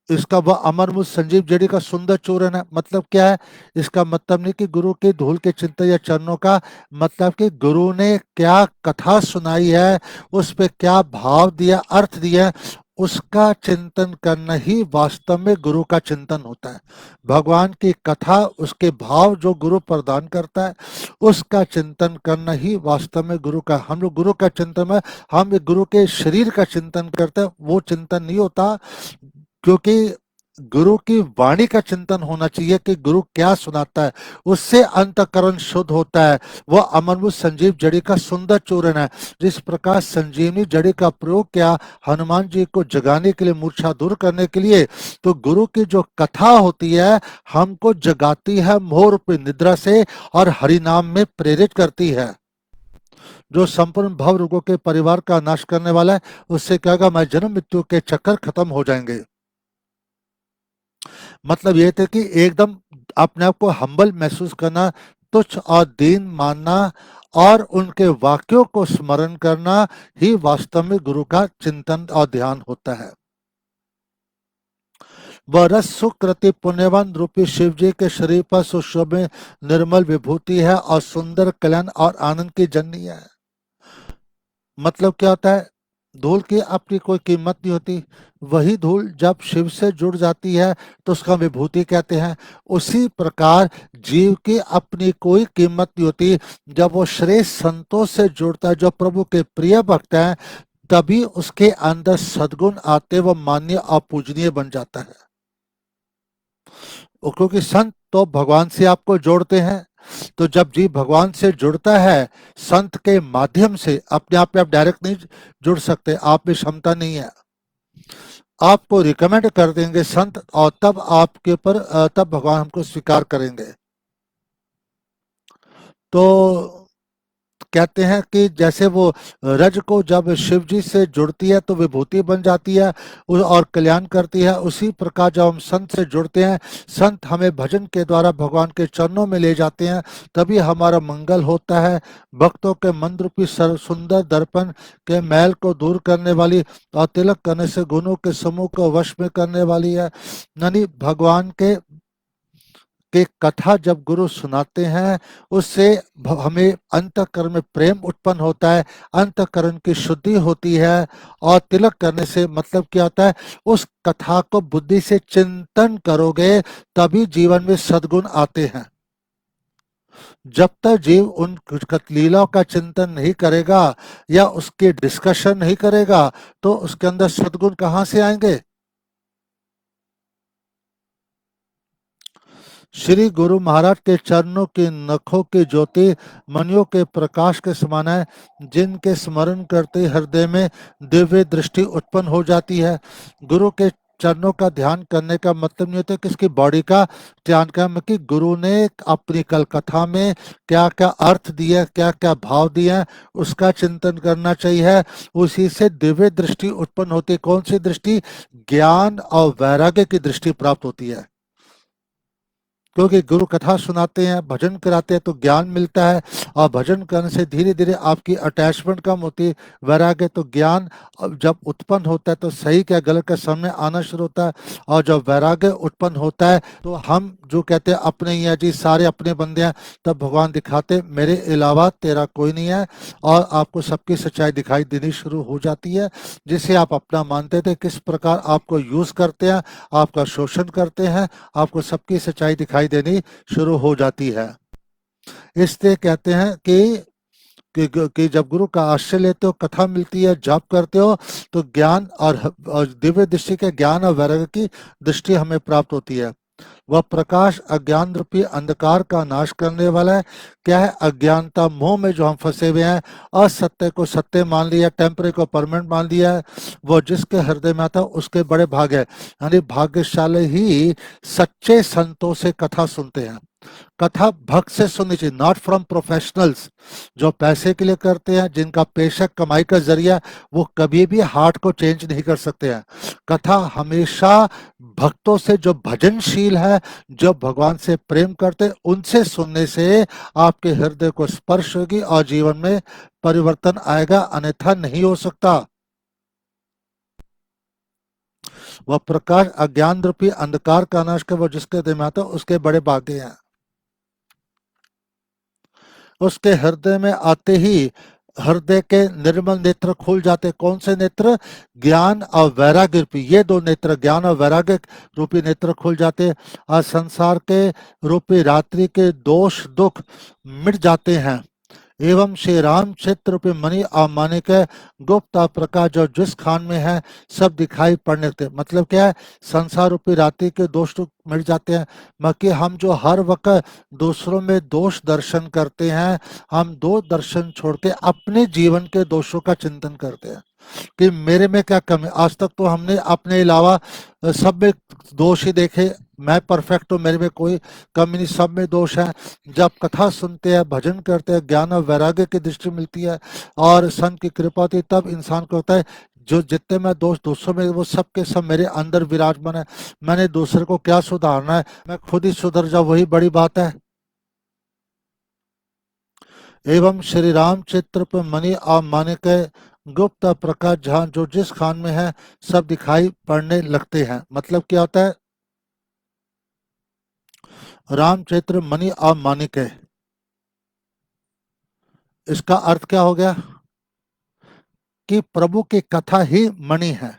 इसका वह अमरमुद संजीव जड़ी का सुंदर चूरन है, मतलब क्या है? इसका मतलब नहीं कि गुरु के धूल के चिंतन या चरणों का, मतलब कि गुरु ने क्या कथा सुनाई है, उस पे क्या भाव दिया, अर्थ दिया, उसका चिंतन करना ही वास्तव में गुरु का चिंतन होता है। भगवान की कथा, उसके भाव जो गुरु प्रदान करता है, उसका चिंतन करना ही वास्तव में गुरु का। हम लोग गुरु का चिंतन में हम एक गुरु के शरीर का चिंतन करते हैं, वो चिंतन नहीं होता। क्योंकि गुरु की वाणी का चिंतन होना चाहिए कि गुरु क्या सुनाता है, उससे अंतःकरण शुद्ध होता है। वह अमरभूत संजीव जड़ी का सुंदर चूरन है। जिस प्रकार संजीवनी जड़ी का प्रयोग किया हनुमान जी को जगाने के लिए, मूर्छा दूर करने के लिए, तो गुरु की जो कथा होती है हमको जगाती है मोह रूपी निद्रा से और हरिनाम में प्रेरित करती है। जो संपूर्ण भव रोगों के परिवार का नाश करने वाला है, उससे क्या होगा? मैं जन्म मृत्यु के चक्कर खत्म हो जाएंगे। मतलब ये थे कि एकदम अपने आप को हम्बल महसूस करना, तुच्छ और दीन मानना, और उनके वाक्यों को स्मरण करना ही वास्तव में गुरु का चिंतन और ध्यान होता है। वह रस सुकृति पुण्यवान रूपी शिव जी के शरीर पर सुशोभित निर्मल विभूति है और सुंदर कल्याण और आनंद की जननी है। मतलब क्या होता है? धूल की अपनी कोई कीमत नहीं होती। वही धूल जब शिव से जुड़ जाती है तो उसका विभूति कहते हैं। उसी प्रकार जीव की अपनी कोई कीमत नहीं होती। जब वो श्रेष्ठ संतों से जुड़ता है, जो प्रभु के प्रिय भक्त हैं, तभी उसके अंदर सद्गुण आते, वो मान्य और पूजनीय बन जाता है। क्योंकि संत तो भगवान से आपको जोड़ते हैं। तो जब जीव भगवान से जुड़ता है संत के माध्यम से, अपने आप पे आप डायरेक्ट नहीं जुड़ सकते, आप में क्षमता नहीं है। आपको रिकमेंड कर देंगे संत, और तब आपके ऊपर तब भगवान हमको स्वीकार करेंगे। तो कहते हैं कि जैसे वो रज को जब शिव जी से जुड़ती है तो विभूति बन जाती है और कल्याण करती है, उसी प्रकार जब हम संत से जुड़ते हैं, संत हमें भजन के द्वारा भगवान के चरणों में ले जाते हैं, तभी हमारा मंगल होता है। भक्तों के मन रूपी सुंदर दर्पण के मैल को दूर करने वाली और तिलक करने से गुणों के समूह को वश में करने वाली है। यानी भगवान के कथा जब गुरु सुनाते हैं, उससे हमें अंतःकरण में प्रेम उत्पन्न होता है, अंतःकरण की शुद्धि होती है। और तिलक करने से मतलब क्या होता है, उस कथा को बुद्धि से चिंतन करोगे तभी जीवन में सद्गुण आते हैं। जब तक जीव उन लीलाओं का चिंतन नहीं करेगा या उसकी डिस्कशन नहीं करेगा तो उसके अंदर सद्गुण कहाँ से आएंगे। श्री गुरु महाराज के चरणों की नखों की ज्योति मणियों के प्रकाश के समान है, जिनके स्मरण करते हृदय में दिव्य दृष्टि उत्पन्न हो जाती है। गुरु के चरणों का ध्यान करने का मतलब नहीं होता कि इसकी बॉडी का ध्यान करना, कि गुरु ने अपनी कल कथा में क्या क्या अर्थ दिया, क्या क्या भाव दिया, उसका चिंतन करना चाहिए। उसी से दिव्य दृष्टि उत्पन्न होती है। कौन सी दृष्टि? ज्ञान और वैराग्य की दृष्टि प्राप्त होती है। क्योंकि गुरु कथा सुनाते हैं, भजन कराते हैं तो ज्ञान मिलता है, और भजन करने से धीरे धीरे आपकी अटैचमेंट कम होती है। वैराग्य तो ज्ञान जब उत्पन्न होता है तो सही क्या गलत का सामने आना शुरू होता है। और जब वैराग्य उत्पन्न होता है तो हम जो कहते हैं अपने ही हैं जी, सारे अपने बंदे हैं, तब भगवान दिखाते मेरे अलावा तेरा कोई नहीं है, और आपको सबकी सच्चाई दिखाई देनी शुरू हो जाती है। जिसे आप अपना मानते थे, किस प्रकार आपको यूज करते हैं, आपका शोषण करते हैं, आपको सबकी सच्चाई दिखाई देनी शुरू हो जाती है। इसलिए कहते हैं कि जब गुरु का आश्रय लेते हो, कथा मिलती है, जाप करते हो, तो ज्ञान और दिव्य दृष्टि के ज्ञान और वैराग्य की दृष्टि हमें प्राप्त होती है। वह प्रकाश अज्ञान रूपी अंधकार का नाश करने वाला है। क्या है? अज्ञानता, मोह में जो हम फंसे हुए हैं, असत्य को सत्य मान लिया, टेम्परे को परमानेंट मान लिया है, वो जिसके हृदय में आता है उसके बड़े भाग है। यानी भाग्यशाली ही सच्चे संतों से कथा सुनते हैं। कथा भक्त से सुननी चाहिए, नॉट फ्रॉम प्रोफेशनल्स जो पैसे के लिए करते हैं, जिनका पेशा कमाई का जरिया, वो कभी भी हार्ट को चेंज नहीं कर सकते हैं। कथा हमेशा भक्तों से जो भजनशील है, जो भगवान से प्रेम करते, उनसे सुनने से आपके हृदय को स्पर्श होगी और जीवन में परिवर्तन आएगा, अन्यथा नहीं हो सकता। वह प्रकाश अज्ञान रूपी अंधकार का नाश कर, वो जिसके हृदय में आता है उसके बड़े भाग्य हैं। उसके हृदय में आते ही हृदय के निर्मल नेत्र खुल जाते। कौन से नेत्र? ज्ञान और वैराग्य रूपी, ये दो नेत्र, ज्ञान और वैराग्य रूपी नेत्र खुल जाते। और संसार के रूपी रात्रि के दोष दुख मिट जाते हैं। एवं श्री राम क्षेत्र रूपी मणि और माणिक गुप्त और प्रकाश जो जिस खान में है, सब दिखाई पड़ने लगते। मतलब क्या है? संसार रूपी रात्रि के दोष तो मिट जाते हैं। बाकी हम जो हर वक्त दूसरों में दोष दर्शन करते हैं, हम दो दर्शन छोड़ के अपने जीवन के दोषों का चिंतन करते हैं कि मेरे में क्या कमी। आज तक तो हमने अपने अलावा सब में दोष ही देखे, मैं परफेक्ट हूँ, मेरे में कोई कमी नहीं, सब में दोष है। जब कथा सुनते हैं, भजन करते हैं, ज्ञान और वैराग्य की दृष्टि मिलती है और संत की कृपा होती है, तब इंसान को होता है जो जितने मैं दोष दूसरों में, वो सब के सब मेरे अंदर विराजमान है। मैंने दूसरे को क्या सुधारना है, मैं खुद ही सुधर जाऊं, वही बड़ी बात है। एवं श्री राम चित्र पर मणि और माणिक गुप्त प्रकाश जहाँ जो जिस खान में है, सब दिखाई पड़ने लगते हैं। मतलब क्या होता है? रामचरित्र मणि और माणिक है, इसका अर्थ क्या हो गया? कि प्रभु की कथा ही मणि है।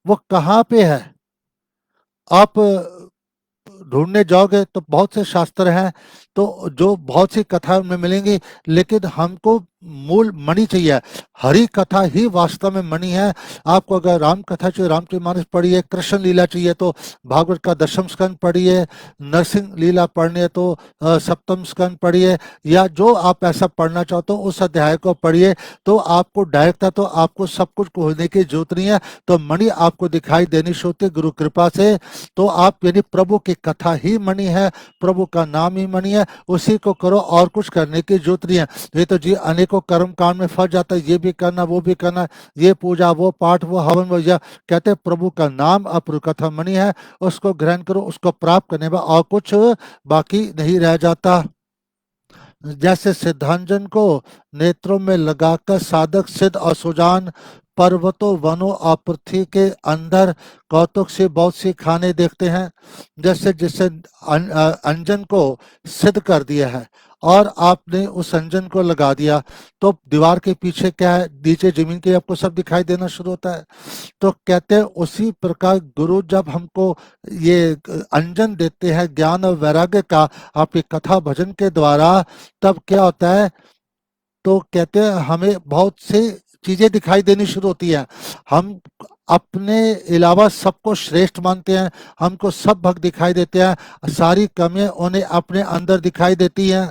वो कहाँ पे है? आप ढूंढने जाओगे तो बहुत से शास्त्र हैं, तो जो बहुत सी कथा में मिलेंगी, लेकिन हमको मूल मणि चाहिए। हरि कथा ही वास्तव में मणि है। आपको अगर राम कथा चाहिए, रामचरितमानस पढ़िए। कृष्ण लीला चाहिए तो भागवत का दशम स्कंद पढ़िए। नरसिंह लीला पढ़नी है तो सप्तम स्कंद पढ़िए, या जो आप ऐसा पढ़ना चाहते हो उस अध्याय को पढ़िए। तो आपको डायरेक्ट था, तो आपको सब कुछ होने की जरूरत नहीं है। तो मणि आपको दिखाई देनी शुरू होती है गुरु कृपा से। तो आप यानी प्रभु की कथा ही मणि है, प्रभु का नाम ही मणि है, उसी को करो और कुछ करने की जरूरत नहीं है। ये तो जी अनेकों कर्म कांड में फंस जाता है, ये भी करना वो भी करना, ये पूजा वो पाठ वो हवन वो, या कहते हैं प्रभु का नाम अप्रभु कथा मणि है, उसको ग्रहण करो, उसको प्राप्त करने में और कुछ बाकी नहीं रह जाता। जैसे सिद्धांजन को नेत्रों में लगाकर साधक सिद्ध और सुजान पर्वतों वनों और पृथ्वी के अंदर कौतुक से बहुत सी खाने देखते हैं। जैसे जिससे अंजन को सिद्ध कर दिया है और आपने उस अंजन को लगा दिया, तो दीवार के पीछे क्या है, नीचे जमीन के आपको सब दिखाई देना शुरू होता है। तो कहते हैं उसी प्रकार गुरु जब हमको ये अंजन देते हैं ज्ञान और वैराग्य का आपकी कथा भजन के द्वारा, तब क्या होता है, तो कहते हैं हमें बहुत सी चीजें दिखाई देनी शुरू होती है। हम अपने अलावा सबको श्रेष्ठ मानते हैं, हमको सब भक्त दिखाई देते हैं, सारी कमियां उन्हें अपने अंदर दिखाई देती हैं।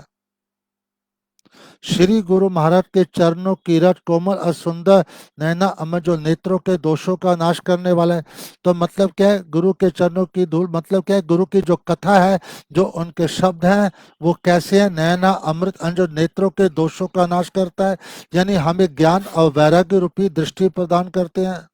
श्री गुरु महाराज के चरणों की रट कोमल और सुंदर नैना अमर, जो नेत्रों के दोषों का नाश करने वाला है। तो मतलब क्या है, गुरु के चरणों की धूल, मतलब क्या है, गुरु की जो कथा है, जो उनके शब्द हैं, वो कैसे है, नैना अमृत जो नेत्रों के दोषों का नाश करता है, यानी हमें ज्ञान और वैराग्य रूपी दृष्टि प्रदान करते हैं।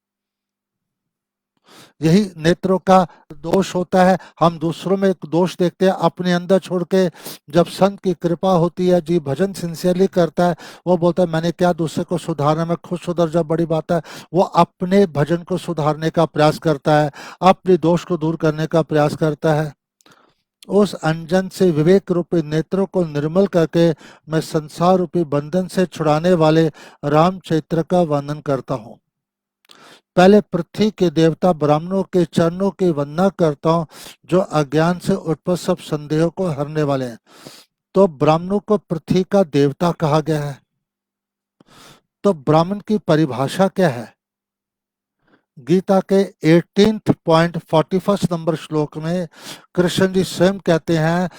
यही नेत्रों का दोष होता है, हम दूसरों में दोष देखते हैं अपने अंदर छोड़ के। जब संत की कृपा होती है, जी भजन सिंसियरली करता है, वो बोलता है मैंने क्या दूसरे को सुधारना, मैं खुद सुधर जा, बड़ी बात है। वो अपने भजन को सुधारने का प्रयास करता है, अपने दोष को दूर करने का प्रयास करता है। उस अंजन से विवेक रूपी नेत्रों को निर्मल करके मैं संसार रूपी बंधन से छुड़ाने वाले रामचरित्र का वर्णन करता हूँ। पहले पृथ्वी के देवता ब्राह्मणों के चरणों की वंदना करता हूँ, जो अज्ञान से उत्पन्न सब संदेहों को हरने वाले हैं। तो ब्राह्मणों को पृथ्वी का देवता कहा गया है। तो ब्राह्मण की परिभाषा क्या है? गीता के 18.41 नंबर श्लोक में कृष्ण जी स्वयं कहते हैं,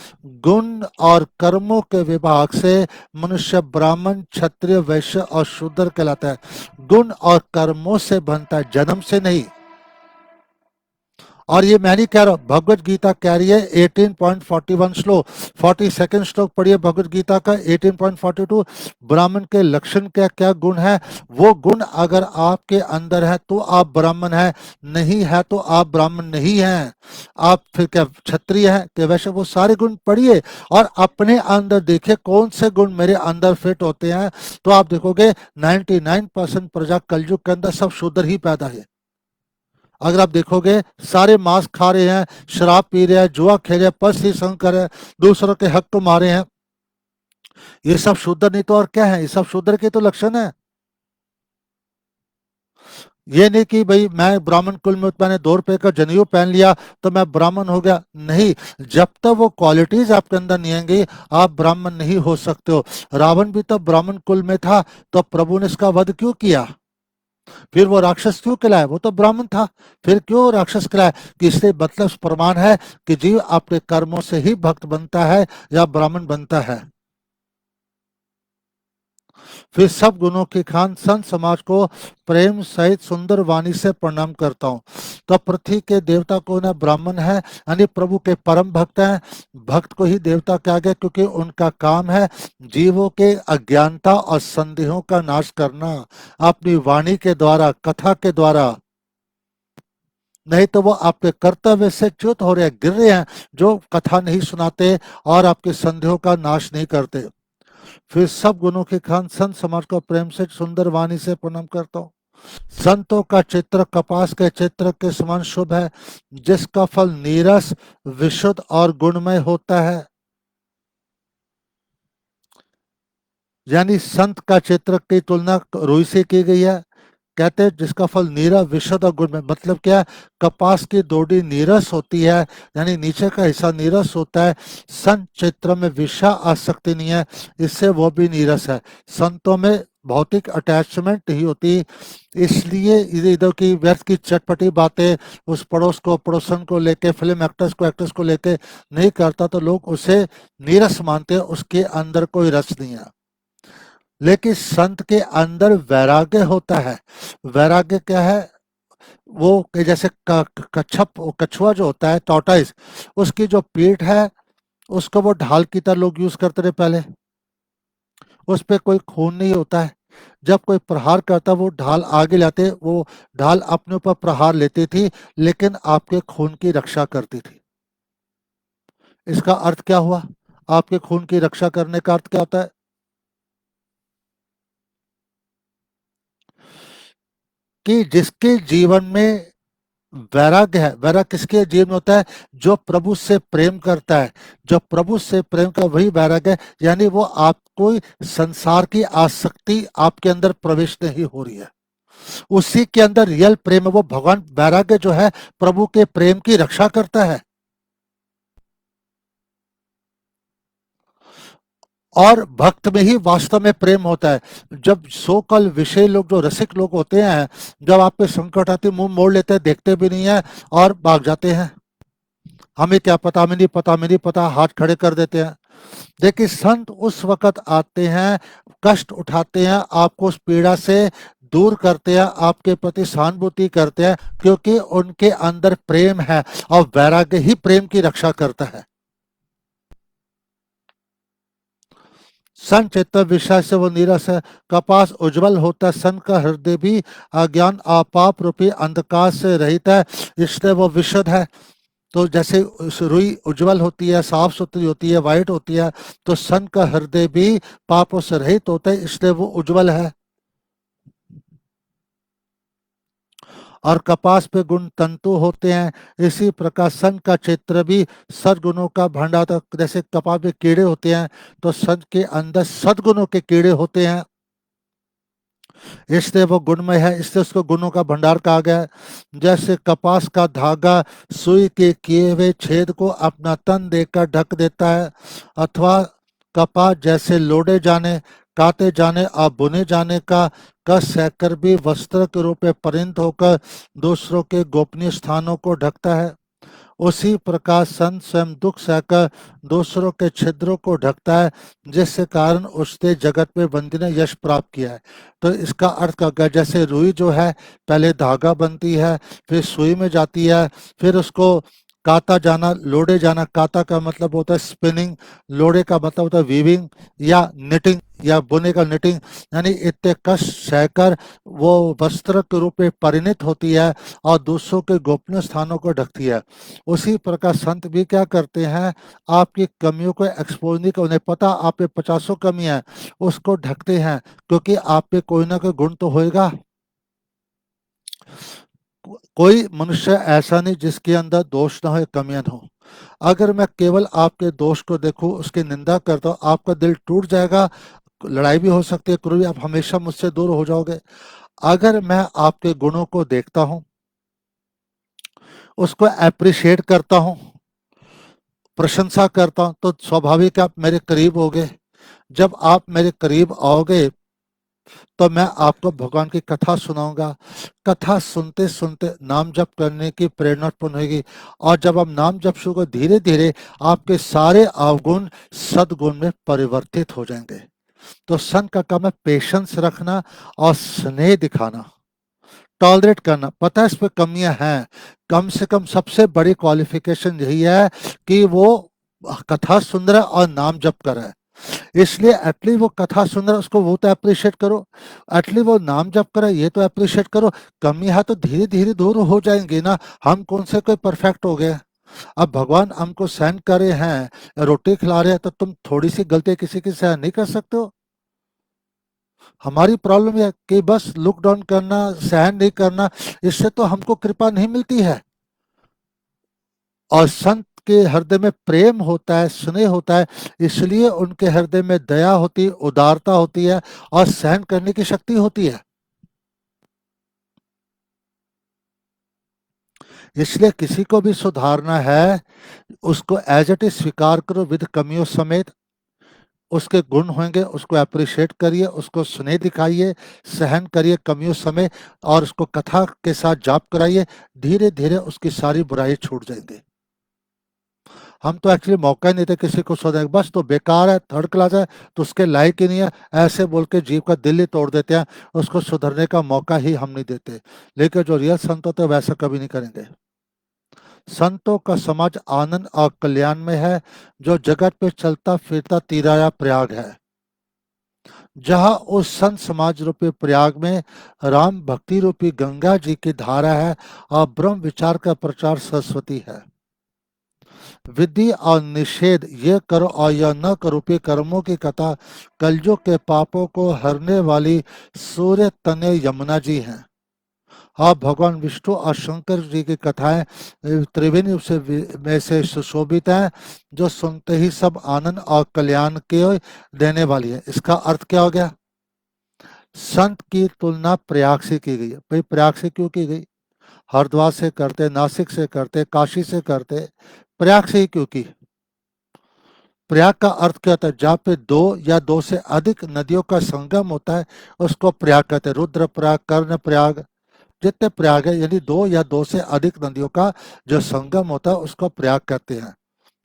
गुण और कर्मों के विभाग से मनुष्य ब्राह्मण क्षत्रिय वैश्य और शूद्र कहलाता है। गुण और कर्मों से बनता है, जन्म से नहीं। और ये मैं नहीं कह रहा हूं, भगवत गीता कह रही है 18.41 श्लोक, 42nd श्लोक पढ़िए भगवत गीता का 18.42। ब्राह्मण के लक्षण क्या क्या गुण है, वो गुण अगर आपके अंदर है तो आप ब्राह्मण है, नहीं है तो आप ब्राह्मण नहीं है। आप फिर क्या क्षत्रिय है कि वैसे, वो सारे गुण पढ़िए और अपने अंदर देखिए कौन से गुण मेरे अंदर फिट होते हैं। तो आप देखोगे 99% प्रजा कलयुग के अंदर सब शूद्र ही पैदा है। अगर आप देखोगे सारे मांस खा रहे हैं, शराब पी रहे हैं, जुआ खेल रहे हैं, पर ही संग कर रहे हैं, दूसरों के हक को मारे हैं, ये सब शूद्र नहीं तो और क्या है, ये सब शूद्र के तो लक्षण है। ये नहीं कि भाई मैं ब्राह्मण कुल में मैंने 2 रुपए का जनेऊ पहन लिया तो मैं ब्राह्मण हो गया, नहीं। जब तक वो क्वालिटीज आपके अंदर नहीं आएंगी आप ब्राह्मण नहीं हो सकते हो। रावण भी तो ब्राह्मण कुल में था, तो प्रभु ने इसका वध क्यों किया? फिर वो राक्षस क्यों कहलाया? वो तो ब्राह्मण था, फिर क्यों राक्षस कहलाया? कि इसलिए मतलब प्रमाण है कि जीव अपने कर्मों से ही भक्त बनता है या ब्राह्मण बनता है। फिर सब गुणों के खान संत समाज को प्रेम सहित सुंदर वाणी से प्रणाम करता हूँ। तो पृथ्वी के देवता को ना ब्राह्मण है, यानी प्रभु के परम भक्त हैं। भक्त को ही देवता कहा गया क्योंकि उनका काम है जीवों के अज्ञानता और संदेहों का नाश करना अपनी वाणी के द्वारा, कथा के द्वारा। नहीं तो वो आपके कर्तव्य से च्युत हो रहे हैं, गिर रहे हैं, जो कथा नहीं सुनाते और आपके संदेहों का नाश नहीं करते। फिर सब गुणों के खान संत समाज को प्रेम से सुंदर वाणी से प्रणाम करता हूँ। संतों का चित्र कपास के चित्र के समान शुभ है, जिसका फल नीरस विशुद्ध और गुणमय होता है। यानी संत का चित्र की तुलना रुई से की गई है, कहते हैं जिसका फल नीरा विशद और गुण में, मतलब क्या है, कपास की डोडी नीरस होती है, यानी नीचे का हिस्सा नीरस होता है। सन चित्र में विषा आसक्ति नहीं है, इससे वो भी नीरस है। संतों में भौतिक अटैचमेंट ही होती, इसलिए इधर इधर की व्यर्थ की चटपटी बातें उस पड़ोस को पड़ोसन को लेके, फिल्म एक्टर्स को एक्ट्रेस को लेके नहीं करता तो लोग उसे नीरस मानते हैं, उसके अंदर कोई रस नहीं है। लेकिन संत के अंदर वैराग्य होता है। वैराग्य क्या है? वो कि जैसे कछुआ जो होता है, टॉर्टाइस, उसकी जो पीठ है उसको वो ढाल की तरह लोग यूज करते रहे पहले, उस पे कोई खून नहीं होता है। जब कोई प्रहार करता वो ढाल आगे लाते, वो ढाल अपने ऊपर प्रहार लेती थी, लेकिन आपके खून की रक्षा करती थी। इसका अर्थ क्या हुआ? आपके खून की रक्षा करने का अर्थ क्या होता है? कि जिसके जीवन में वैराग्य है, वैराग्य किसके जीवन में होता है? जो प्रभु से प्रेम करता है। जो प्रभु से प्रेम का वही वैराग्य है, यानी वो आपको संसार की आसक्ति आपके अंदर प्रवेश नहीं हो रही है, उसी के अंदर रियल प्रेम है। वो भगवान वैराग्य जो है प्रभु के प्रेम की रक्षा करता है। और भक्त में ही वास्तव में प्रेम होता है। जब सो कल विषय लोग, जो रसिक लोग होते हैं, जब आप पे संकट आते मुंह मोड़ लेते हैं, देखते भी नहीं है और भाग जाते हैं, हमें क्या पता, हमें नहीं पता, हमें नहीं पता, हाथ खड़े कर देते हैं। देखिए संत उस वक्त आते हैं, कष्ट उठाते हैं, आपको उस पीड़ा से दूर करते हैं, आपके प्रति सहानुभूति करते हैं, क्योंकि उनके अंदर प्रेम है, और वैराग्य ही प्रेम की रक्षा करता है। सन चेतन विषय से वो नीरस है। कपास उज्जवल होता है, सन का हृदय भी अज्ञान आपाप रूपी अंधकार से रहित है, इसलिए वो विशुद्ध है। तो जैसे रुई उज्जवल होती है, साफ सुथरी होती है, वाइट होती है, तो सन का हृदय भी पापों से रहित होता है, इसलिए वो उज्जवल है। और कपास पे गुण तंतु होते हैं, इसी प्रकार सन का क्षेत्र भी सदगुणों का भंडार था। जैसे कपास में कीड़े होते हैं, तो सन के अंदर सदगुणों के कीड़े होते हैं, इसलिए वो गुणमय है, इसलिए उसको गुणों का भंडार कहा गया है। जैसे कपास का धागा सुई के किए हुए छेद को अपना तन देकर ढक देता है, अथवा कपास जैसे लोडे जाने, काते जाने और बुने जाने का कस सहकर भी वस्त्र के रूप में परिणत होकर दूसरों के गोपनीय स्थानों को ढकता है, उसी प्रकार संत स्वयं दुख सहकर दूसरों के छिद्रों को ढकता है, जिसके कारण उसने जगत में बंदी ने यश प्राप्त किया है। तो इसका अर्थ क्या होगा? जैसे रुई जो है पहले धागा बनती है, फिर सुई में जाती है, फिर उसको काता जाना, लोडे जाना। काता का मतलब होता है स्पिनिंग, लोडे का मतलब होता है वीविंग या निटिंग, या बुने का निटिंग, यानी इतने कष्ट सहकर वो वस्त्र के रूप में परिणित होती है और दूसरों के गोपनीय स्थानों को ढकती है। उसी प्रकार संत भी क्या करते हैं? आपकी कमियों को एक्सपोज नहीं कर, उन्हें पता आप पे 50 कमी है, उसको ढकते हैं, क्योंकि आप पे कोई ना कोई गुण तो होएगा। कोई मनुष्य ऐसा नहीं जिसके अंदर दोष ना हो, कमियां ना हो। अगर मैं केवल आपके दोष को देखूं, उसकी निंदा करता हूं, आपका दिल टूट जाएगा, लड़ाई भी हो सकती है, क्रोध भी, आप हमेशा मुझसे दूर हो जाओगे। अगर मैं आपके गुणों को देखता हूं, उसको अप्रिशिएट करता हूं, प्रशंसा करता हूं, तो स्वाभाविक आप मेरे करीब होगे। जब आप मेरे करीब आओगे तो मैं आपको भगवान की कथा सुनाऊंगा। कथा सुनते सुनते नाम जप करने की प्रेरणा उत्पन्न होगी, और जब आप नाम जप शुरू करो, धीरे धीरे आपके सारे अवगुण सदगुण में परिवर्तित हो जाएंगे। तो संत का काम है पेशेंस रखना और स्नेह दिखाना, टॉलरेट करना। पता है इस पे कमियां हैं, कम से कम सबसे बड़ी क्वालिफिकेशन यही है कि वो कथा सुन रहा है और नाम जप कर रहा है। इसलिए एटलीस्ट वो कथा सुन रहा है, उसको वो तो अप्रिशिएट करो, एटलीस्ट वो नाम जप कर रहा है, ये तो अप्रिशिएट करो। कमी है तो धीरे धीरे दूर हो जाएंगे ना, हम कौन से कोई परफेक्ट हो गए? अब भगवान हमको सहन करे हैं, रोटी खिला रहे हैं, तो तुम थोड़ी सी गलती किसी की सहन नहीं कर सकते हो? हमारी प्रॉब्लम है कि बस लुक डाउन करना, सहन नहीं करना, इससे तो हमको कृपा नहीं मिलती है। और संत के हृदय में प्रेम होता है, स्नेह होता है, इसलिए उनके हृदय में दया होती है, उदारता होती है और सहन करने की शक्ति होती है। इसलिए किसी को भी सुधारना है, उसको एज इट इज स्वीकार करो विद कमियों समेत। उसके गुण होंगे, उसको अप्रिशिएट करिए, उसको स्नेह दिखाइए, सहन करिए कमियों समेत, और उसको कथा के साथ जाप कराइए। धीरे धीरे उसकी सारी बुराई छूट जाएंगी। हम तो एक्चुअली मौका ही नहीं देते किसी को सुधारने का। बस तो बेकार है, थर्ड क्लास है, तो उसके लायक ही नहीं है, ऐसे बोल के जीव का दिल ही तोड़ देते हैं। उसको सुधरने का मौका ही हम नहीं देते। लेकिन जो रियल संत होते हैं वैसा कभी नहीं करेंगे। संतों का समाज आनंद और कल्याण में है, जो जगत पे चलता फिरता तीराया प्रयाग है। जहाँ उस संत समाज रूपी प्रयाग में राम भक्ति रूपी गंगा जी की धारा है, और ब्रह्म विचार का प्रचार सरस्वती है। विधि और निषेध, ये करो और यह न करो रूपी कर्मों की कथा कलयुग के पापों को हरने वाली सूर्य तनय यमुना जी हैं। हाँ, भगवान विष्णु और शंकर जी की कथाएं त्रिवेणी से में से सुशोभित हैं, जो सुनते ही सब आनंद और कल्याण के देने वाली है। इसका अर्थ क्या हो गया? संत की तुलना प्रयाग से की गई है। भाई प्रयाग से क्यों की गई? हरिद्वार से करते, नासिक से करते, काशी से करते, प्रयाग से ही क्यों की? प्रयाग का अर्थ क्या होता है? जहाँ पे दो या दो से अधिक नदियों का संगम होता है, उसको प्रयाग कहते हैं। रुद्र प्रयाग, कर्ण प्रयाग, जितने प्रयाग है, यानी दो या दो से अधिक नदियों का जो संगम होता है उसको प्रयाग कहते हैं।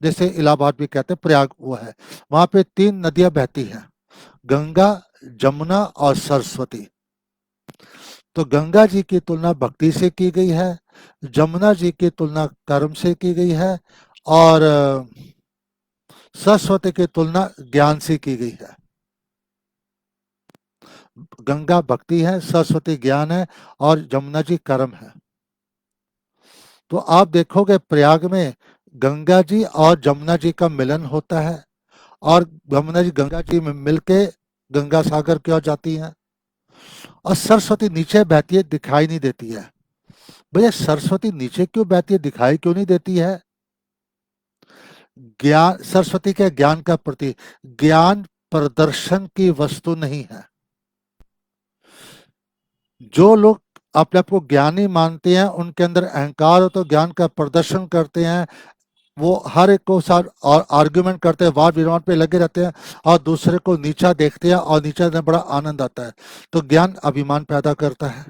जैसे इलाहाबाद भी कहते हैं प्रयाग वो है। वहां पे 3 नदियां बहती हैं, गंगा, जमुना और सरस्वती। तो गंगा जी की तुलना भक्ति से की गई है, जमुना जी की तुलना कर्म से की गई है, और सरस्वती की तुलना ज्ञान से की गई है। गंगा भक्ति है, सरस्वती ज्ञान है, और जमुना जी कर्म है। तो आप देखोगे प्रयाग में गंगा जी और जमुना जी का मिलन होता है, और यमुना जी गंगा जी में मिलके गंगा सागर की ओर जाती हैं, और सरस्वती नीचे बहती है, दिखाई नहीं देती है। भैया सरस्वती नीचे क्यों बहती है, दिखाई क्यों नहीं देती है? ज्ञान, सरस्वती के ज्ञान का प्रतीक। ज्ञान प्रदर्शन की वस्तु नहीं है। जो लोग अपने आप को ज्ञानी मानते हैं, उनके अंदर अहंकार हो तो ज्ञान का प्रदर्शन करते हैं। वो हर एक को साथ और आर्ग्यूमेंट करते हैं, वाद विवाद पे लगे रहते हैं, और दूसरे को नीचा देखते हैं, और नीचा में बड़ा आनंद आता है। तो ज्ञान अभिमान पैदा करता है।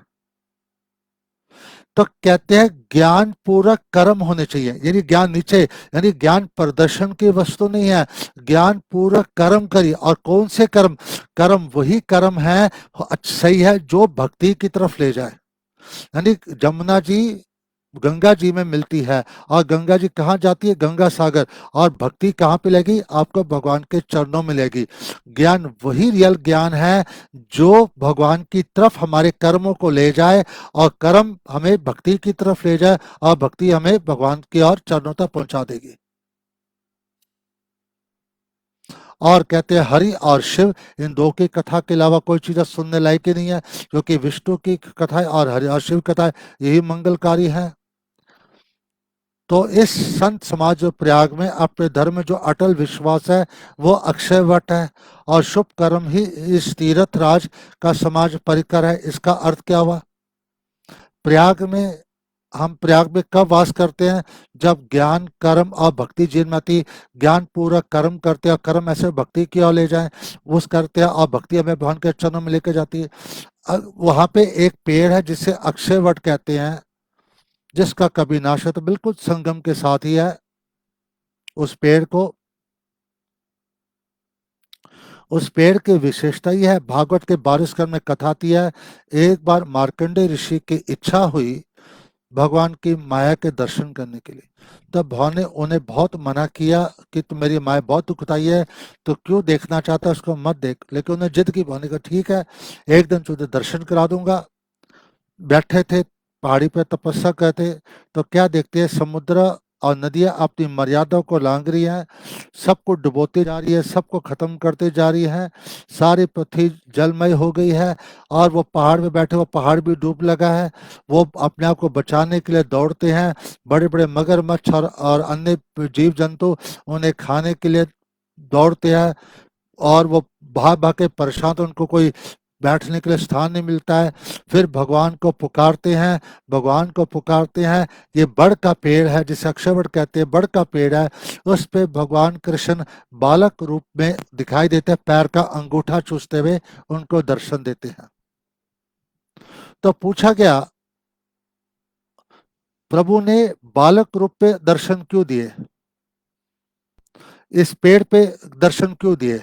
तो कहते हैं ज्ञान पूरक कर्म होने चाहिए, यानी ज्ञान नीचे, यानी ज्ञान प्रदर्शन की वस्तु नहीं है। ज्ञान पूरक कर्म करिए। और कौन से कर्म? कर्म वही कर्म है, सही है, जो भक्ति की तरफ ले जाए। यानी जमुना जी गंगा जी में मिलती है, और गंगा जी कहाँ जाती है? गंगा सागर। और भक्ति कहाँ पे लगेगी? आपको भगवान के चरणों में लगेगी। ज्ञान वही रियल ज्ञान है जो भगवान की तरफ हमारे कर्मों को ले जाए, और कर्म हमें भक्ति की तरफ ले जाए, और भक्ति हमें भगवान की और चरणों तक पहुंचा देगी। और कहते हैं हरि और शिव, इन दो की कथा के अलावा कोई चीज सुनने लायक ही नहीं है, क्योंकि विष्णु की कथा और हरि और शिव कथा यही मंगलकारी है। तो इस संत समाज जो प्रयाग में अपने धर्म में जो अटल विश्वास है, वो अक्षय वट है, और शुभ कर्म ही इस तीर्थ राज का समाज परिकर है। इसका अर्थ क्या हुआ? प्रयाग में, हम प्रयाग में कब वास करते हैं? जब ज्ञान कर्म और भक्ति जिनमें आती। ज्ञान पूर्वक कर्म करते हैं, और कर्म ऐसे भक्ति की ओर ले जाए, उस करते हैं, और भक्ति हमें भगवान के चरणों में लेके जाती है। वहां पे एक पेड़ है जिसे अक्षय वट कहते हैं, जिसका कभी नाश है, तो बिल्कुल संगम के साथ ही है। उस पेड़ को, उस पेड़ की विशेषता यह है, भागवत के 22 स्कंद में कथा आती है। एक बार मार्कंडेय ऋषि की इच्छा हुई भगवान की माया के दर्शन करने के लिए। तब भगवान ने उन्हें बहुत मना किया कि तुम मेरी माया बहुत दुखताई है, तो क्यों देखना चाहता है उसको मत देख। लेकिन उन्हें जिद की। भगवान ने कहा ठीक है, एक दिन तुझे दर्शन करा दूंगा। बैठे थे पहाड़ी पर तपस्या करते, तो क्या देखते हैं? समुद्र और नदियां अपनी मर्यादा को लांघ रही हैं, सबको डुबोती जा रही है, सबको खत्म करते जा रही है। सारी पृथ्वी जलमय हो गई है, और वो पहाड़ में बैठे, वो पहाड़ भी डूब लगा है। वो अपने आप को बचाने के लिए दौड़ते हैं। बड़े बड़े मगरमच्छ और अन्य जीव जंतु उन्हें खाने के लिए दौड़ते हैं, और वो भाग भाग के परेशान, तो उनको कोई बैठने के लिए स्थान नहीं मिलता है। फिर भगवान को पुकारते हैं, भगवान को पुकारते हैं। ये बड़ का पेड़ है जिसे अक्षयवट कहते हैं, बड़ का पेड़ है, उस पे भगवान कृष्ण बालक रूप में दिखाई देते हैं, पैर का अंगूठा चूसते हुए उनको दर्शन देते हैं। तो पूछा गया, प्रभु ने बालक रूप पे दर्शन क्यों दिए, इस पेड़ पे दर्शन क्यों दिए?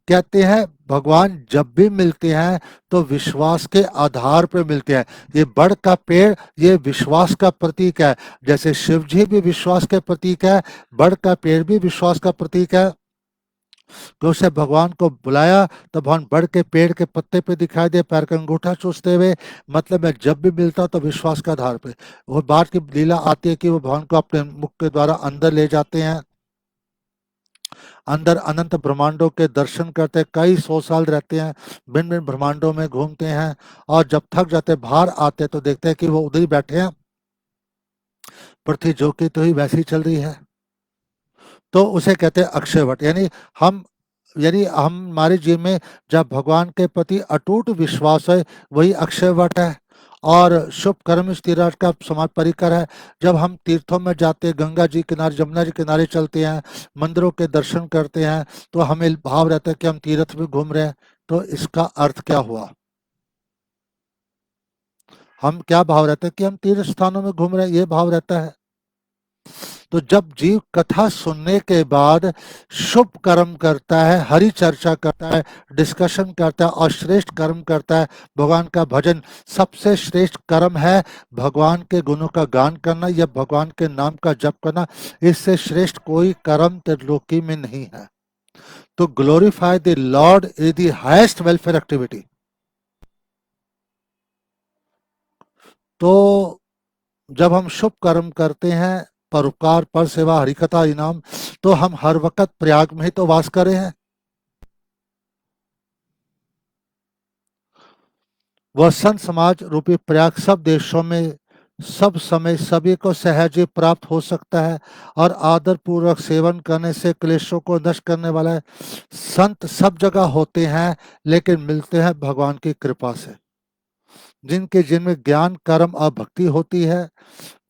कहते हैं भगवान जब भी मिलते हैं तो विश्वास के आधार पर मिलते हैं। ये बड़ का पेड़ ये विश्वास का प्रतीक है, जैसे शिव जी भी विश्वास के प्रतीक है, बड़ का पेड़ भी विश्वास का प्रतीक है। तो उसे भगवान को बुलाया तो भगवान बड़ के पेड़ के पत्ते पे दिखाई दे, पैर का अंगूठा चूसते हुए। मतलब मैं जब भी मिलता तो विश्वास के आधार पे। वो बात की लीला आती है कि वो भगवान को अपने मुख के द्वारा अंदर ले जाते हैं, अंदर अनंत ब्रह्मांडों के दर्शन करते, कई 100 साल रहते हैं, भिन्न भिन्न ब्रह्मांडों में घूमते हैं, और जब थक जाते बाहर आते तो देखते हैं कि वो उधर ही बैठे हैं, पृथ्वी जो की तो ही वैसी ही चल रही है। तो उसे कहते हैं अक्षयवट। यानी हमारे जीवन में जब भगवान के प्रति अटूट विश्वास है वही अक्षयवट है। और शुभ कर्म इस तीर्थ का समाज परिकर है। जब हम तीर्थों में जाते हैं, गंगा जी किनारे, जमुना जी किनारे चलते हैं, मंदिरों के दर्शन करते हैं, तो हमें भाव रहता है कि हम तीर्थ में घूम रहे हैं। तो इसका अर्थ क्या हुआ? हम क्या भाव रहता है कि हम तीर्थ स्थानों में घूम रहे हैं, ये भाव रहता है। तो जब जीव कथा सुनने के बाद शुभ कर्म करता है, हरि चर्चा करता है, डिस्कशन करता है और श्रेष्ठ कर्म करता है, भगवान का भजन, सबसे श्रेष्ठ कर्म है भगवान के गुणों का गान करना या भगवान के नाम का जप करना। इससे श्रेष्ठ कोई कर्म त्रिलोकी में नहीं है। तो glorify the Lord is the highest welfare activity. तो जब हम शुभ कर्म करते हैं, परोपकार, पर सेवा, हरिकथा, इनाम, तो हम हर वक्त प्रयाग में ही तो वास कर रहे हैं। वह संत समाज रूपी प्रयाग सब देशों में सब समय सभी को सहज प्राप्त हो सकता है, और आदर पूर्वक सेवन करने से क्लेशों को नष्ट करने वाला है। संत सब जगह होते हैं लेकिन मिलते हैं भगवान की कृपा से। जिनमें ज्ञान, कर्म और भक्ति होती है,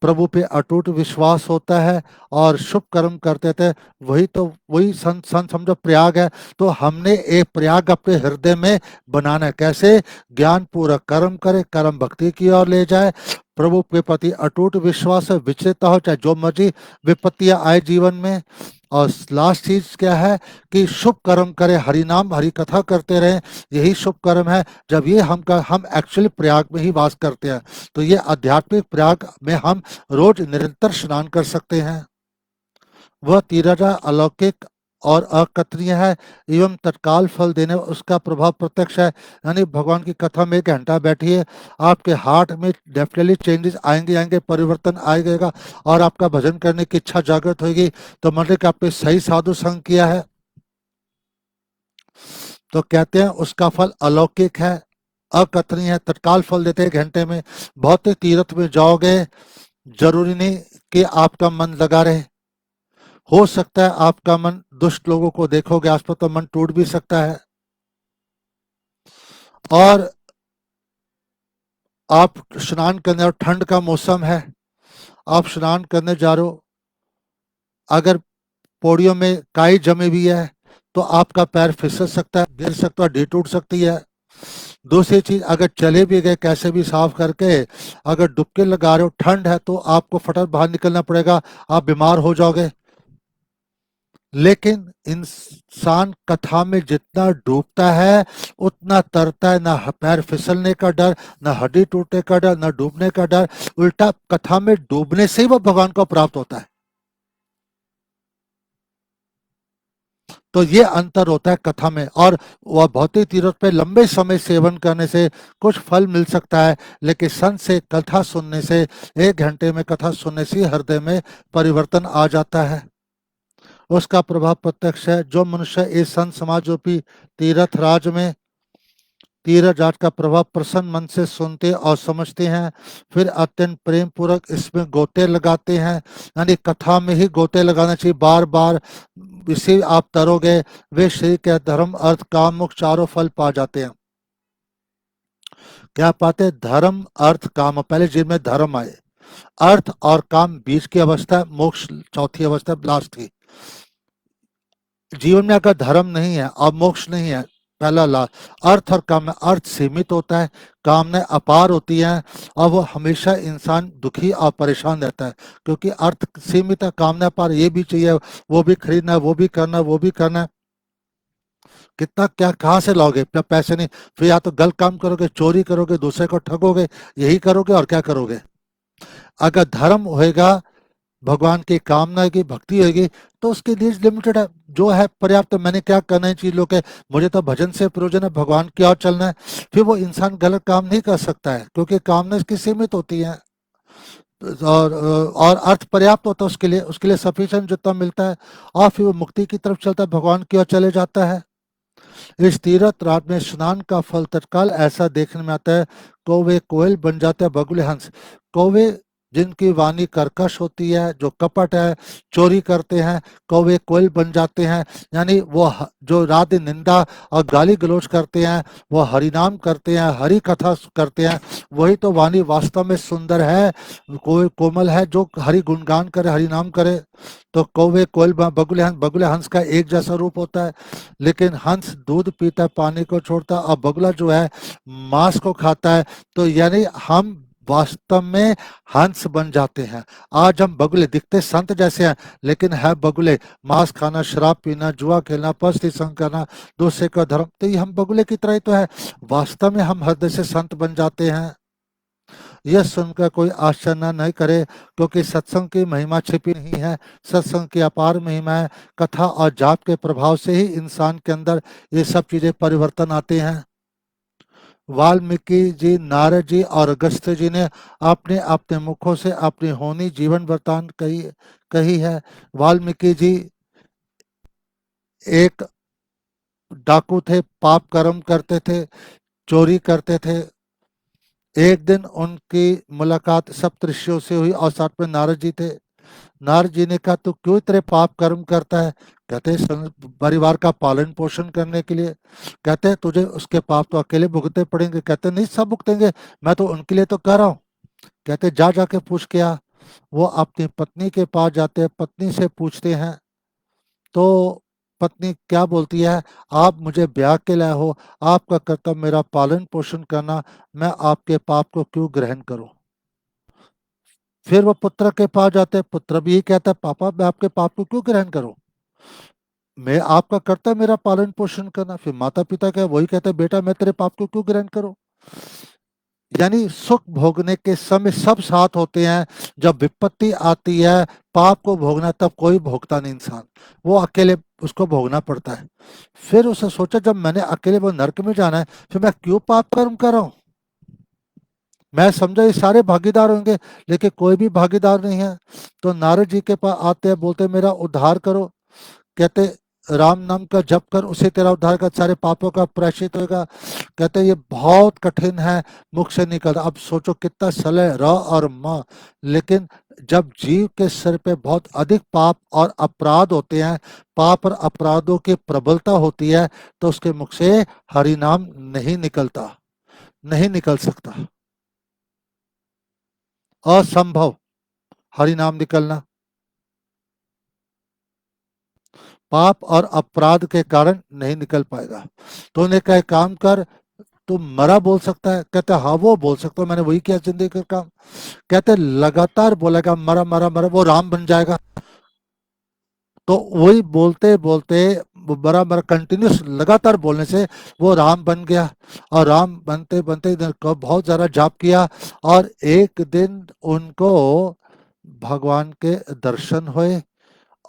प्रभु पे अटूट विश्वास होता है और शुभ कर्म करते थे, वही संत संत समझो प्रयाग है। तो हमने एक प्रयाग अपने हृदय में बनाना है। कैसे? ज्ञान पूर्वक कर्म करे, कर्म भक्ति की ओर ले जाए, प्रभु के प्रति अटूट विश्वास है, विचलित हो चाहे जो मर्जी विपत्तियां आए जीवन में। और लास्ट चीज क्या है कि शुभ कर्म करे, हरि नाम हरि कथा करते रहे, यही शुभ कर्म है। जब ये हम एक्चुअली प्रयाग में ही वास करते हैं, तो ये आध्यात्मिक प्रयाग में हम रोज निरंतर स्नान कर सकते हैं। वह तीव्रता अलौकिक और अकथनीय है एवं तत्काल फल देने, उसका प्रभाव प्रत्यक्ष है। यानी भगवान की कथा में 1 घंटा बैठिए, आपके हार्ट में डेफिनेटली चेंजेस आएंगे, परिवर्तन आएगा, और आपका भजन करने की इच्छा जागृत होगी। तो मतलब कि आपने सही साधु संग किया है, तो कहते हैं उसका फल अलौकिक है, अकथनीय है, तत्काल फल देते हैं 1 घंटे में। भौतिक तीर्थ में जाओगे, जरूरी नहीं कि आपका मन लगा रहे, हो सकता है आपका मन दुष्ट लोगों को देखोगे आसपास तो मन टूट भी सकता है। और आप स्नान करने, और ठंड का मौसम है, आप स्नान करने जा रहे हो, अगर पौड़ियों में काई जमी हुई है तो आपका पैर फिसल सकता है, गिर सकता है, ढीठ टूट सकती है। दूसरी चीज, अगर चले भी गए कैसे भी साफ करके, अगर डुबके लगा रहे हो, ठंड है तो आपको फटाफट बाहर निकलना पड़ेगा, आप बीमार हो जाओगे। लेकिन इंसान कथा में जितना डूबता है उतना तरता है, ना पैर फिसलने का डर, ना हड्डी टूटने का डर, ना डूबने का डर। उल्टा कथा में डूबने से ही वो भगवान को प्राप्त होता है। तो ये अंतर होता है कथा में। और वह भौतिक तीर्थ पे लंबे समय सेवन करने से कुछ फल मिल सकता है, लेकिन संत से कथा सुनने से, 1 घंटे में कथा सुनने से हृदय में परिवर्तन आ जाता है, उसका प्रभाव प्रत्यक्ष है। जो मनुष्य इस संत समाज रूपी तीर्थ राज में, तीर्थ राज का प्रभाव प्रसन्न मन से सुनते और समझते हैं, फिर अत्यंत प्रेम पूर्वक इसमें गोते लगाते हैं। यानी कथा में ही गोते लगाना चाहिए, बार बार इसे आप तरोगे, वे श्री के धर्म, अर्थ, काम, मोक्ष चारों फल पा जाते हैं। क्या पाते? धर्म अर्थ काम, पहले जिनमें धर्म आए, अर्थ और काम बीच की अवस्था, मोक्ष चौथी अवस्था लास्ट थी। जीवन में अगर धर्म नहीं है और मोक्ष नहीं है, पहला ला, अर्थ और काम में, अर्थ सीमित होता है, कामनाएं अपार होती हैं, और वो हमेशा इंसान दुखी और परेशान रहता है, क्योंकि अर्थ सीमित है, कामना अपार, ये भी चाहिए, वो भी खरीदना है, वो भी करना है, वो भी करना है, कितना क्या कहाँ से लाओगे जब पैसे नहीं? फिर या तो गलत काम करोगे, चोरी करोगे, दूसरे को ठगोगे, यही करोगे और क्या करोगे? अगर धर्म होएगा, भगवान की कामना की भक्ति होगी, तो उसकी नीड्स लिमिटेड है, जो है पर्याप्त। मैंने क्या करना है चीज लोग के, मुझे तो भजन से प्रयोजन है, भगवान की ओर चलना है, फिर वो इंसान गलत काम नहीं कर सकता है, क्योंकि कामना इसकी सीमित होती है। और अर्थ पर्याप्त होता है उसके लिए सफिशिएंट जितना मिलता है, और फिर वो मुक्ति की तरफ चलता है, भगवान की ओर चले जाता है। इस तीर्थ रात में स्नान का फल तत्काल ऐसा देखने में आता है, कौवे कोयल बन जाते हैं, बगुले हंस। कौवे जिनकी वाणी कर्कश होती है, जो कपट है, चोरी करते हैं, कौवे कोयल बन जाते हैं। यानी वो जो रात दिन निंदा और गाली गलौज करते हैं, वो हरिनाम करते हैं, हरि कथा करते हैं, वही तो वाणी वास्तव में सुंदर है, कोमल है, जो हरि गुणगान करे, हरि नाम करे। तो कौवे कोयल बगुले हंस का एक जैसा रूप होता है, लेकिन हंस दूध पीता है, पानी को छोड़ता है, और बगुला जो है मांस को खाता है। तो यानी हम वास्तव में हंस बन जाते हैं। आज हम बगुले दिखते संत जैसे हैं, लेकिन है बगुले, मांस खाना, शराब पीना, जुआ खेलना, पस्ती संग करना, दूसरे का धर्म, तो ये हम बगुले की तरह ही तो है। वास्तव में हम हृदय से संत बन जाते हैं। यह सुनकर कोई आश्चर्य नहीं करे, क्योंकि सत्संग की महिमा छिपी नहीं है, सत्संग की अपार महिमा है। कथा और जाप के प्रभाव से ही इंसान के अंदर ये सब चीजें परिवर्तन आते हैं। वाल्मीकि जी, नारद जी और अगस्त्य जी ने अपने अपने मुखों से अपनी होनी जीवन वृतांत कही है। वाल्मीकि जी एक डाकू थे, पाप कर्म करते थे, चोरी करते थे। एक दिन उनकी मुलाकात सप्तऋषियों से हुई और साथ में नारद जी थे। नारद जी ने कहा, तू क्यों इतने पाप कर्म करता है? कहते परिवार का पालन पोषण करने के लिए। कहते हैं तुझे उसके पाप तो अकेले भुगतने पड़ेंगे। कहते नहीं, सब भुगतेंगे, मैं तो उनके लिए तो कर रहा हूँ। कहते जा जाके पूछ के आ। वो अपनी पत्नी के पास जाते हैं, पत्नी से पूछते हैं, तो पत्नी क्या बोलती है? आप मुझे ब्याह के लाए हो, आपका कर्तव्य मेरा पालन पोषण करना, मैं आपके पाप को क्यों ग्रहण करूं? फिर वो पुत्र के पास जाते हैं, पुत्र भी यही कहता है, पापा मैं आपके पाप को क्यों ग्रहण करूं? मैं आपका कर्तव्य मेरा पालन पोषण करना। फिर माता पिता क्या वही कहते हैं, बेटा मैं तेरे पाप को क्यों ग्रहण करूं? यानी सुख भोगने के समय सब साथ होते हैं, जब विपत्ति आती है, पाप को भोगना, तब कोई भोगता नहीं इंसान, वो अकेले उसको भोगना पड़ता है। फिर उसे सोचा, जब मैंने अकेले वो नरक में जाना है, फिर मैं क्यों पाप कर्म कर रहा हूँ? मैं समझा ये सारे भागीदार होंगे, लेकिन कोई भी भागीदार नहीं है। तो नारद जी के पास आते हैं, बोलते मेरा उद्धार करो। कहते राम नाम का जप कर, उसे तेरा उद्धार कर, सारे पापों का प्रायश्चित होगा। कहते ये बहुत कठिन है, मुख से निकल। अब सोचो कितना सलह र और म, लेकिन जब जीव के सिर पे बहुत अधिक पाप और अपराध होते हैं, पाप और अपराधों की प्रबलता होती है, तो उसके मुख से हरि नाम नहीं निकलता, नहीं निकल सकता, असंभव हरि नाम निकलना। पाप और अपराध के कारण नहीं निकल पाएगा। तो उन्हें कहा काम कर, तू मरा बोल सकता है? कहते हाँ वो बोल सकता हूँ, मैंने वही किया जिंदगी का काम। कहते लगातार बोलेगा मरा मरा मरा, वो राम बन जाएगा। तो वही बोलते बोलते, मरा मरा कंटिन्यूस लगातार बोलने से वो राम बन गया। और राम बनते बनते बहुत ज्यादा जाप किया, और एक दिन उनको भगवान के दर्शन हुए,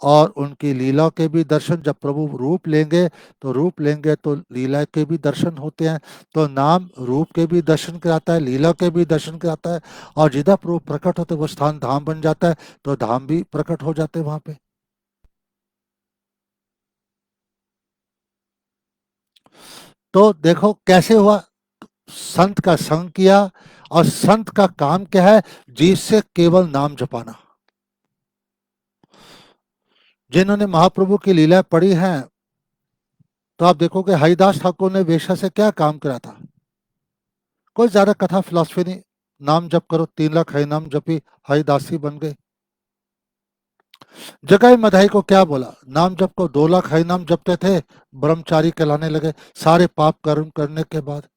और उनकी लीला के भी दर्शन। जब प्रभु रूप लेंगे तो लीला के भी दर्शन होते हैं। तो नाम रूप के भी दर्शन कराता है, लीला के भी दर्शन कराता है, और जिधर प्रभु प्रकट होते वो स्थान धाम बन जाता है, तो धाम भी प्रकट हो जाते हैं वहां पे। तो देखो कैसे हुआ, संत का संग किया, और संत का काम क्या है? जिससे केवल नाम जपाना। जिन्होंने महाप्रभु की लीला पढ़ी है, तो आप देखोगे हरिदास ठाकुर ने वेश्या से क्या काम करा था? कोई ज्यादा कथा फिलॉसफी नहीं। नाम जप करो, 3 लाख हरि नाम जपी, हरि दासी बन गई। जगाई मधाई को क्या बोला? नाम जप को 2 लाख हरि नाम जपते थे, ब्रह्मचारी कहलाने लगे सारे पाप कर्म करने के बाद।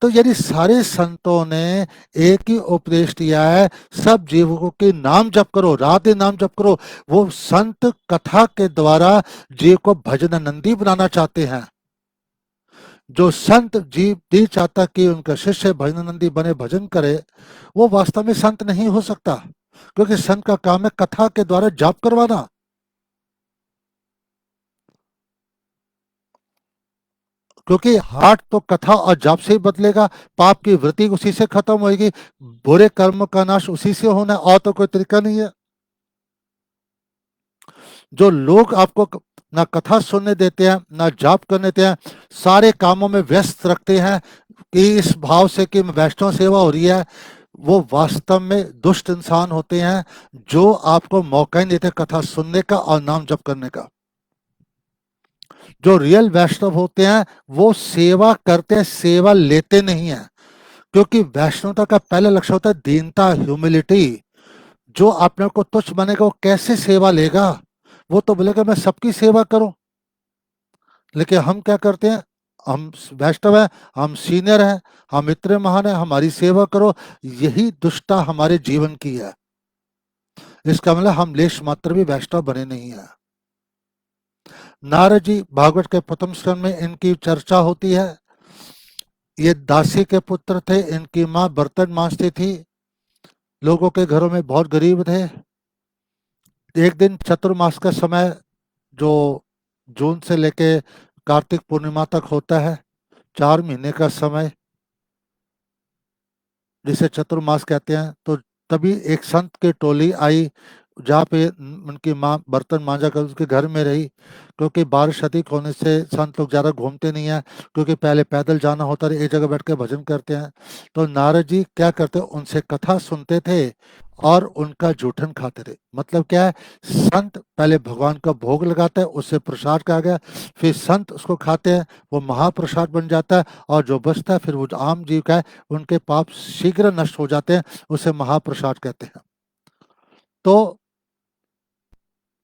तो यदि सारे संतों ने एक ही उपदेश दिया है, सब जीवों की नाम जप करो, रात दिन नाम जप करो। वो संत कथा के द्वारा जीव को भजनानंदी बनाना चाहते हैं। जो संत जीव नहीं चाहता कि उनका शिष्य भजनानंदी बने, भजन करे, वो वास्तव में संत नहीं हो सकता, क्योंकि संत का काम है कथा के द्वारा जाप करवाना। क्योंकि हार्ट तो कथा और जाप से ही बदलेगा, पाप की वृत्ति उसी से खत्म होगी, बुरे कर्म का नाश उसी से होना है, और तो कोई तरीका नहीं है। जो लोग आपको ना कथा सुनने देते हैं, ना जाप करने देते हैं, सारे कामों में व्यस्त रखते हैं कि इस भाव से कि वैष्णव सेवा हो रही है, वो वास्तव में दुष्ट इंसान होते हैं, जो आपको मौका ही नहीं देते कथा सुनने का और नाम जप करने का। जो रियल वैष्णव होते हैं वो सेवा करते हैं, सेवा लेते नहीं है। क्योंकि वैष्णवता का पहला लक्ष्य होता है दीनता, ह्यूमिलिटी। जो अपने को तुच्छ बनेगा वो कैसे सेवा लेगा? वो तो बोलेगा मैं सबकी सेवा करूं। लेकिन हम क्या करते हैं? हम वैष्णव हैं, हम सीनियर हैं, हम इतने महान हैं, हमारी सेवा करो। यही दुष्टता हमारे जीवन की है। इसका मतलब हम लेश मात्र भी वैष्णव बने नहीं है। नारद जी भागवत के प्रथम स्कंद में इनकी चर्चा होती है। ये दासी के पुत्र थे, इनकी माँ बर्तन मांजती थी, लोगों के घरों में बहुत गरीब थे। एक दिन चतुर्मास का समय, जो जून से लेके कार्तिक पूर्णिमा तक होता है, 4 महीने का समय, जिसे चतुर्मास कहते हैं, तो तभी एक संत की टोली आई, जहाँ पे उनकी माँ बर्तन मांजा कर उसके घर में रही। क्योंकि बारिश अधिक होने से संत लोग ज़्यादा घूमते नहीं हैं, क्योंकि पहले पैदल जाना होता है, एक जगह बैठ के भजन करते हैं। तो नारद जी क्या करते, उनसे कथा सुनते थे और उनका जूठन खाते थे। मतलब क्या है? संत पहले भगवान का भोग लगाता है, उससे प्रसाद का गया, फिर संत उसको खाते हैं, वो महाप्रसाद बन जाता है, और जो बचता है फिर वो आम जीव का है, उनके पाप शीघ्र नष्ट हो जाते हैं, उसे महाप्रसाद कहते हैं। तो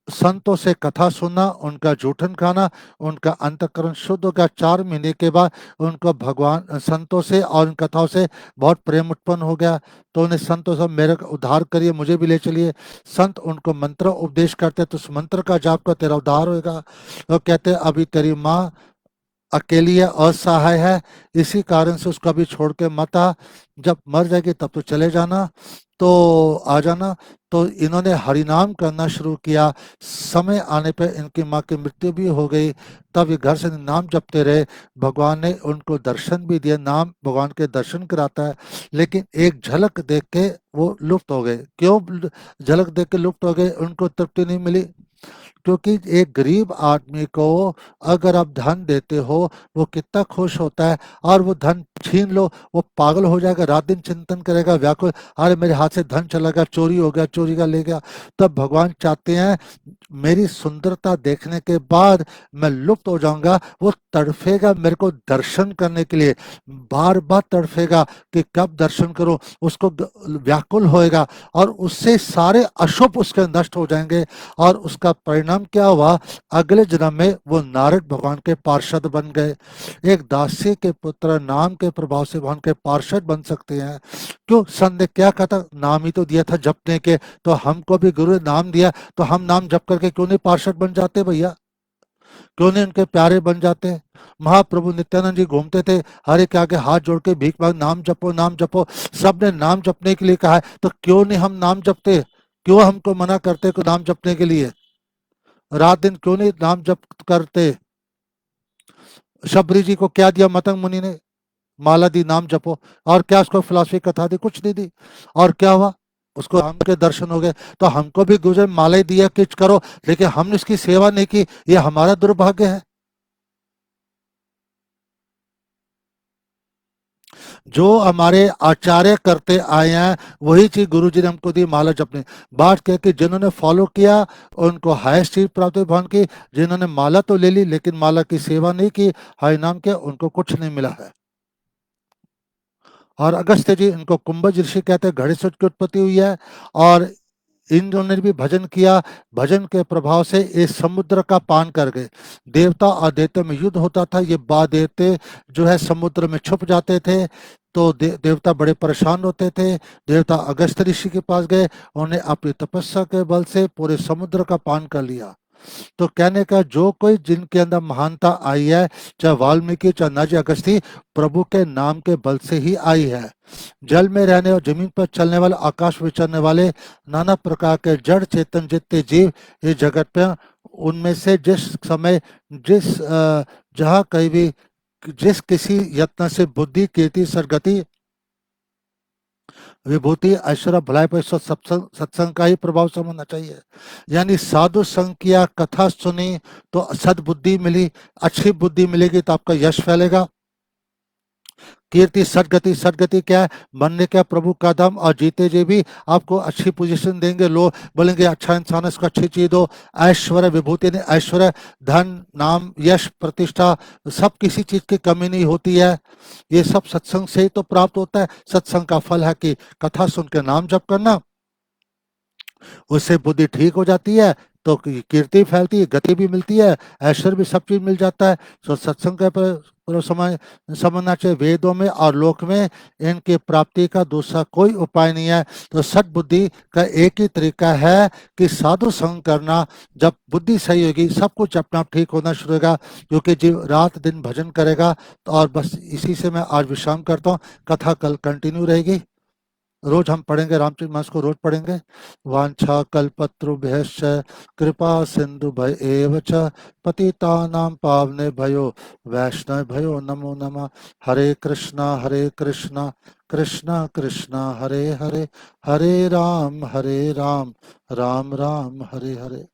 संतों से कथा सुनना, उनका जूठन खाना, उनका अंतःकरण शुद्ध हो गया। 4 महीने के बाद उनको भगवान संतों से और उन कथाओं से बहुत प्रेम उत्पन्न हो गया। तो उन्हें संतों से मेरे को उद्धार करिए, मुझे भी ले चलिए। संत उनको मंत्र उपदेश करते, तो उस मंत्र का जाप कर तेरा उद्धार होगा। तो कहते अभी तेरी माँ अकेली है, असहाय है, इसी कारण से उसको अभी छोड़ के मत आ, जब मर जाएगी तब तो चले जाना, तो आ जाना। तो इन्होंने हरिनाम करना शुरू किया। समय आने पर इनकी माँ की मृत्यु भी हो गई। तब ये घर से नाम जपते रहे। भगवान ने उनको दर्शन भी दिया, नाम भगवान के दर्शन कराता है। लेकिन एक झलक देख के वो लुप्त हो गए। क्यों झलक देख के लुप्त हो गए? उनको तृप्ति नहीं मिली। क्योंकि एक गरीब आदमी को अगर आप धन देते हो, वो कितना खुश होता है, और वो धन छीन लो, वो पागल हो जाएगा, रात दिन चिंतन करेगा, व्याकुल, अरे मेरे हाथ से धन चला गया, चोरी हो गया, चोरी का ले गया। तब भगवान चाहते हैं मेरी सुंदरता देखने के बाद मैं लुप्त हो जाऊंगा, वो तड़फेगा मेरे को दर्शन करने के लिए, बार बार तड़फेगा कि कब दर्शन करो, उसको व्याकुल होएगा, और उससे सारे अशुभ उसके नष्ट हो जाएंगे। और उसका परिणाम क्या हुआ? अगले जन्म में वो नारद भगवान के पार्षद बन गए। एक दासी के पुत्र नाम के प्रभाव से भगवान के पार्षद बन सकते हैं। क्यों? संत ने क्या कहा था? नाम ही तो दिया था जपने के, तो हमको भी गुरु ने नाम दिया, तो हम नाम जप करके क्यों नहीं पार्षद बन जाते भैया? क्यों नहीं उनके प्यारे बन जाते? महाप्रभु नित्यानंद जी घूमते थे, हर एक के आगे हाथ जोड़ के भीख मांग, नाम जपो नाम जपो। सबने नाम जपने के लिए कहा है, तो क्यों नहीं हम नाम जपते? क्यों हमको मना करते को नाम जपने के लिए? रात दिन क्यों नहीं नाम जप करते? शबरी जी को क्या दिया मतंग मुनि ने? माला दी, नाम जपो। और क्या उसको फिलॉसफी कथा दी? कुछ नहीं दी। और क्या हुआ? उसको राम के दर्शन हो गए। तो हमको भी गुजर माला दिया किच करो, लेकिन हमने इसकी सेवा नहीं की, ये हमारा दुर्भाग्य है। जो हमारे आचार्य करते आए हैं वही चीज गुरु जी ने हमको दी, माला जपने। बात कह के जिन्होंने फॉलो किया उनको हाईएस्ट चीज प्राप्त हुई भगवान की, जिन्होंने माला तो ले ली लेकिन माला की सेवा नहीं की, हरि नाम के, उनको कुछ नहीं मिला है। और अगस्त्य जी, इनको कुंभज ऋषि कहते हैं, घड़े सूत की उत्पत्ति हुई है। और इंद्र ने भी भजन किया, भजन के प्रभाव से इस समुद्र का पान कर गए। देवता और देवता में युद्ध होता था, ये बा देवते जो है समुद्र में छुप जाते थे, तो देवता बड़े परेशान होते थे। देवता अगस्त ऋषि के पास गए, उन्हें अपनी तपस्या के बल से पूरे समुद्र का पान कर लिया। तो कहने का जो कोई जिनके अंदर महानता आई है, चाहे वाल्मीकि चाहे नाजी अगस्ती, प्रभु के नाम के बल से ही आई है। जल में रहने और जमीन पर चलने वाले, आकाश में चलने वाले नाना प्रकार के जड़ चेतन जितने जीव इस जगत पे, उनमें से जिस समय जहाँ कहीं भी जिस किसी यत्न से बुद्धि, कीर्ति, सदगति, विभूति, ऐश्वर्य, भलाई पर सत्संग का ही प्रभाव समझना चाहिए। यानी साधु संग किया, कथा सुनी तो सद्बुद्धि मिली, अच्छी बुद्धि मिलेगी तो आपका यश फैलेगा। कीर्ति, सदगति, सदगति क्या है? बनने क्या प्रभु का धाम, और जीते जी भी आपको अच्छी पोजीशन देंगे, लोग बोलेंगे अच्छा इंसान है, इसको अच्छी चीज दो। ऐश्वर्य, विभूति ने ऐश्वर्य, धन, नाम, यश, प्रतिष्ठा, सब किसी चीज की कमी नहीं होती है। ये सब सत्संग से ही तो प्राप्त होता है। सत्संग का फल है कि कथा सुन के नाम जप करना, उससे बुद्धि ठीक हो जाती है, तो कीर्ति फैलती है, गति भी मिलती है, ऐश्वर्य भी, सब चीज मिल जाता है। तो सत्संग का समझना चाहिए। वेदों में और लोक में इनकी प्राप्ति का दूसरा कोई उपाय नहीं है। तो सद्बुद्धि का एक ही तरीका है कि साधु संग करना। जब बुद्धि सही होगी, सब कुछ अपने आप ठीक होना शुरू होगा, क्योंकि जीव रात दिन भजन करेगा। तो और बस इसी से मैं आज विश्राम करता हूँ। कथा कल कंटिन्यू रहेगी, रोज हम पढ़ेंगे, रामचरितमानस को रोज पढ़ेंगे। वांछा कल्पतरुभ्यश्च कृपा सिंधु भय एव च पतितानां पावने भयो वैष्णव भयो नमो नमः। हरे कृष्णा कृष्णा कृष्णा हरे हरे, हरे राम राम राम हरे हरे।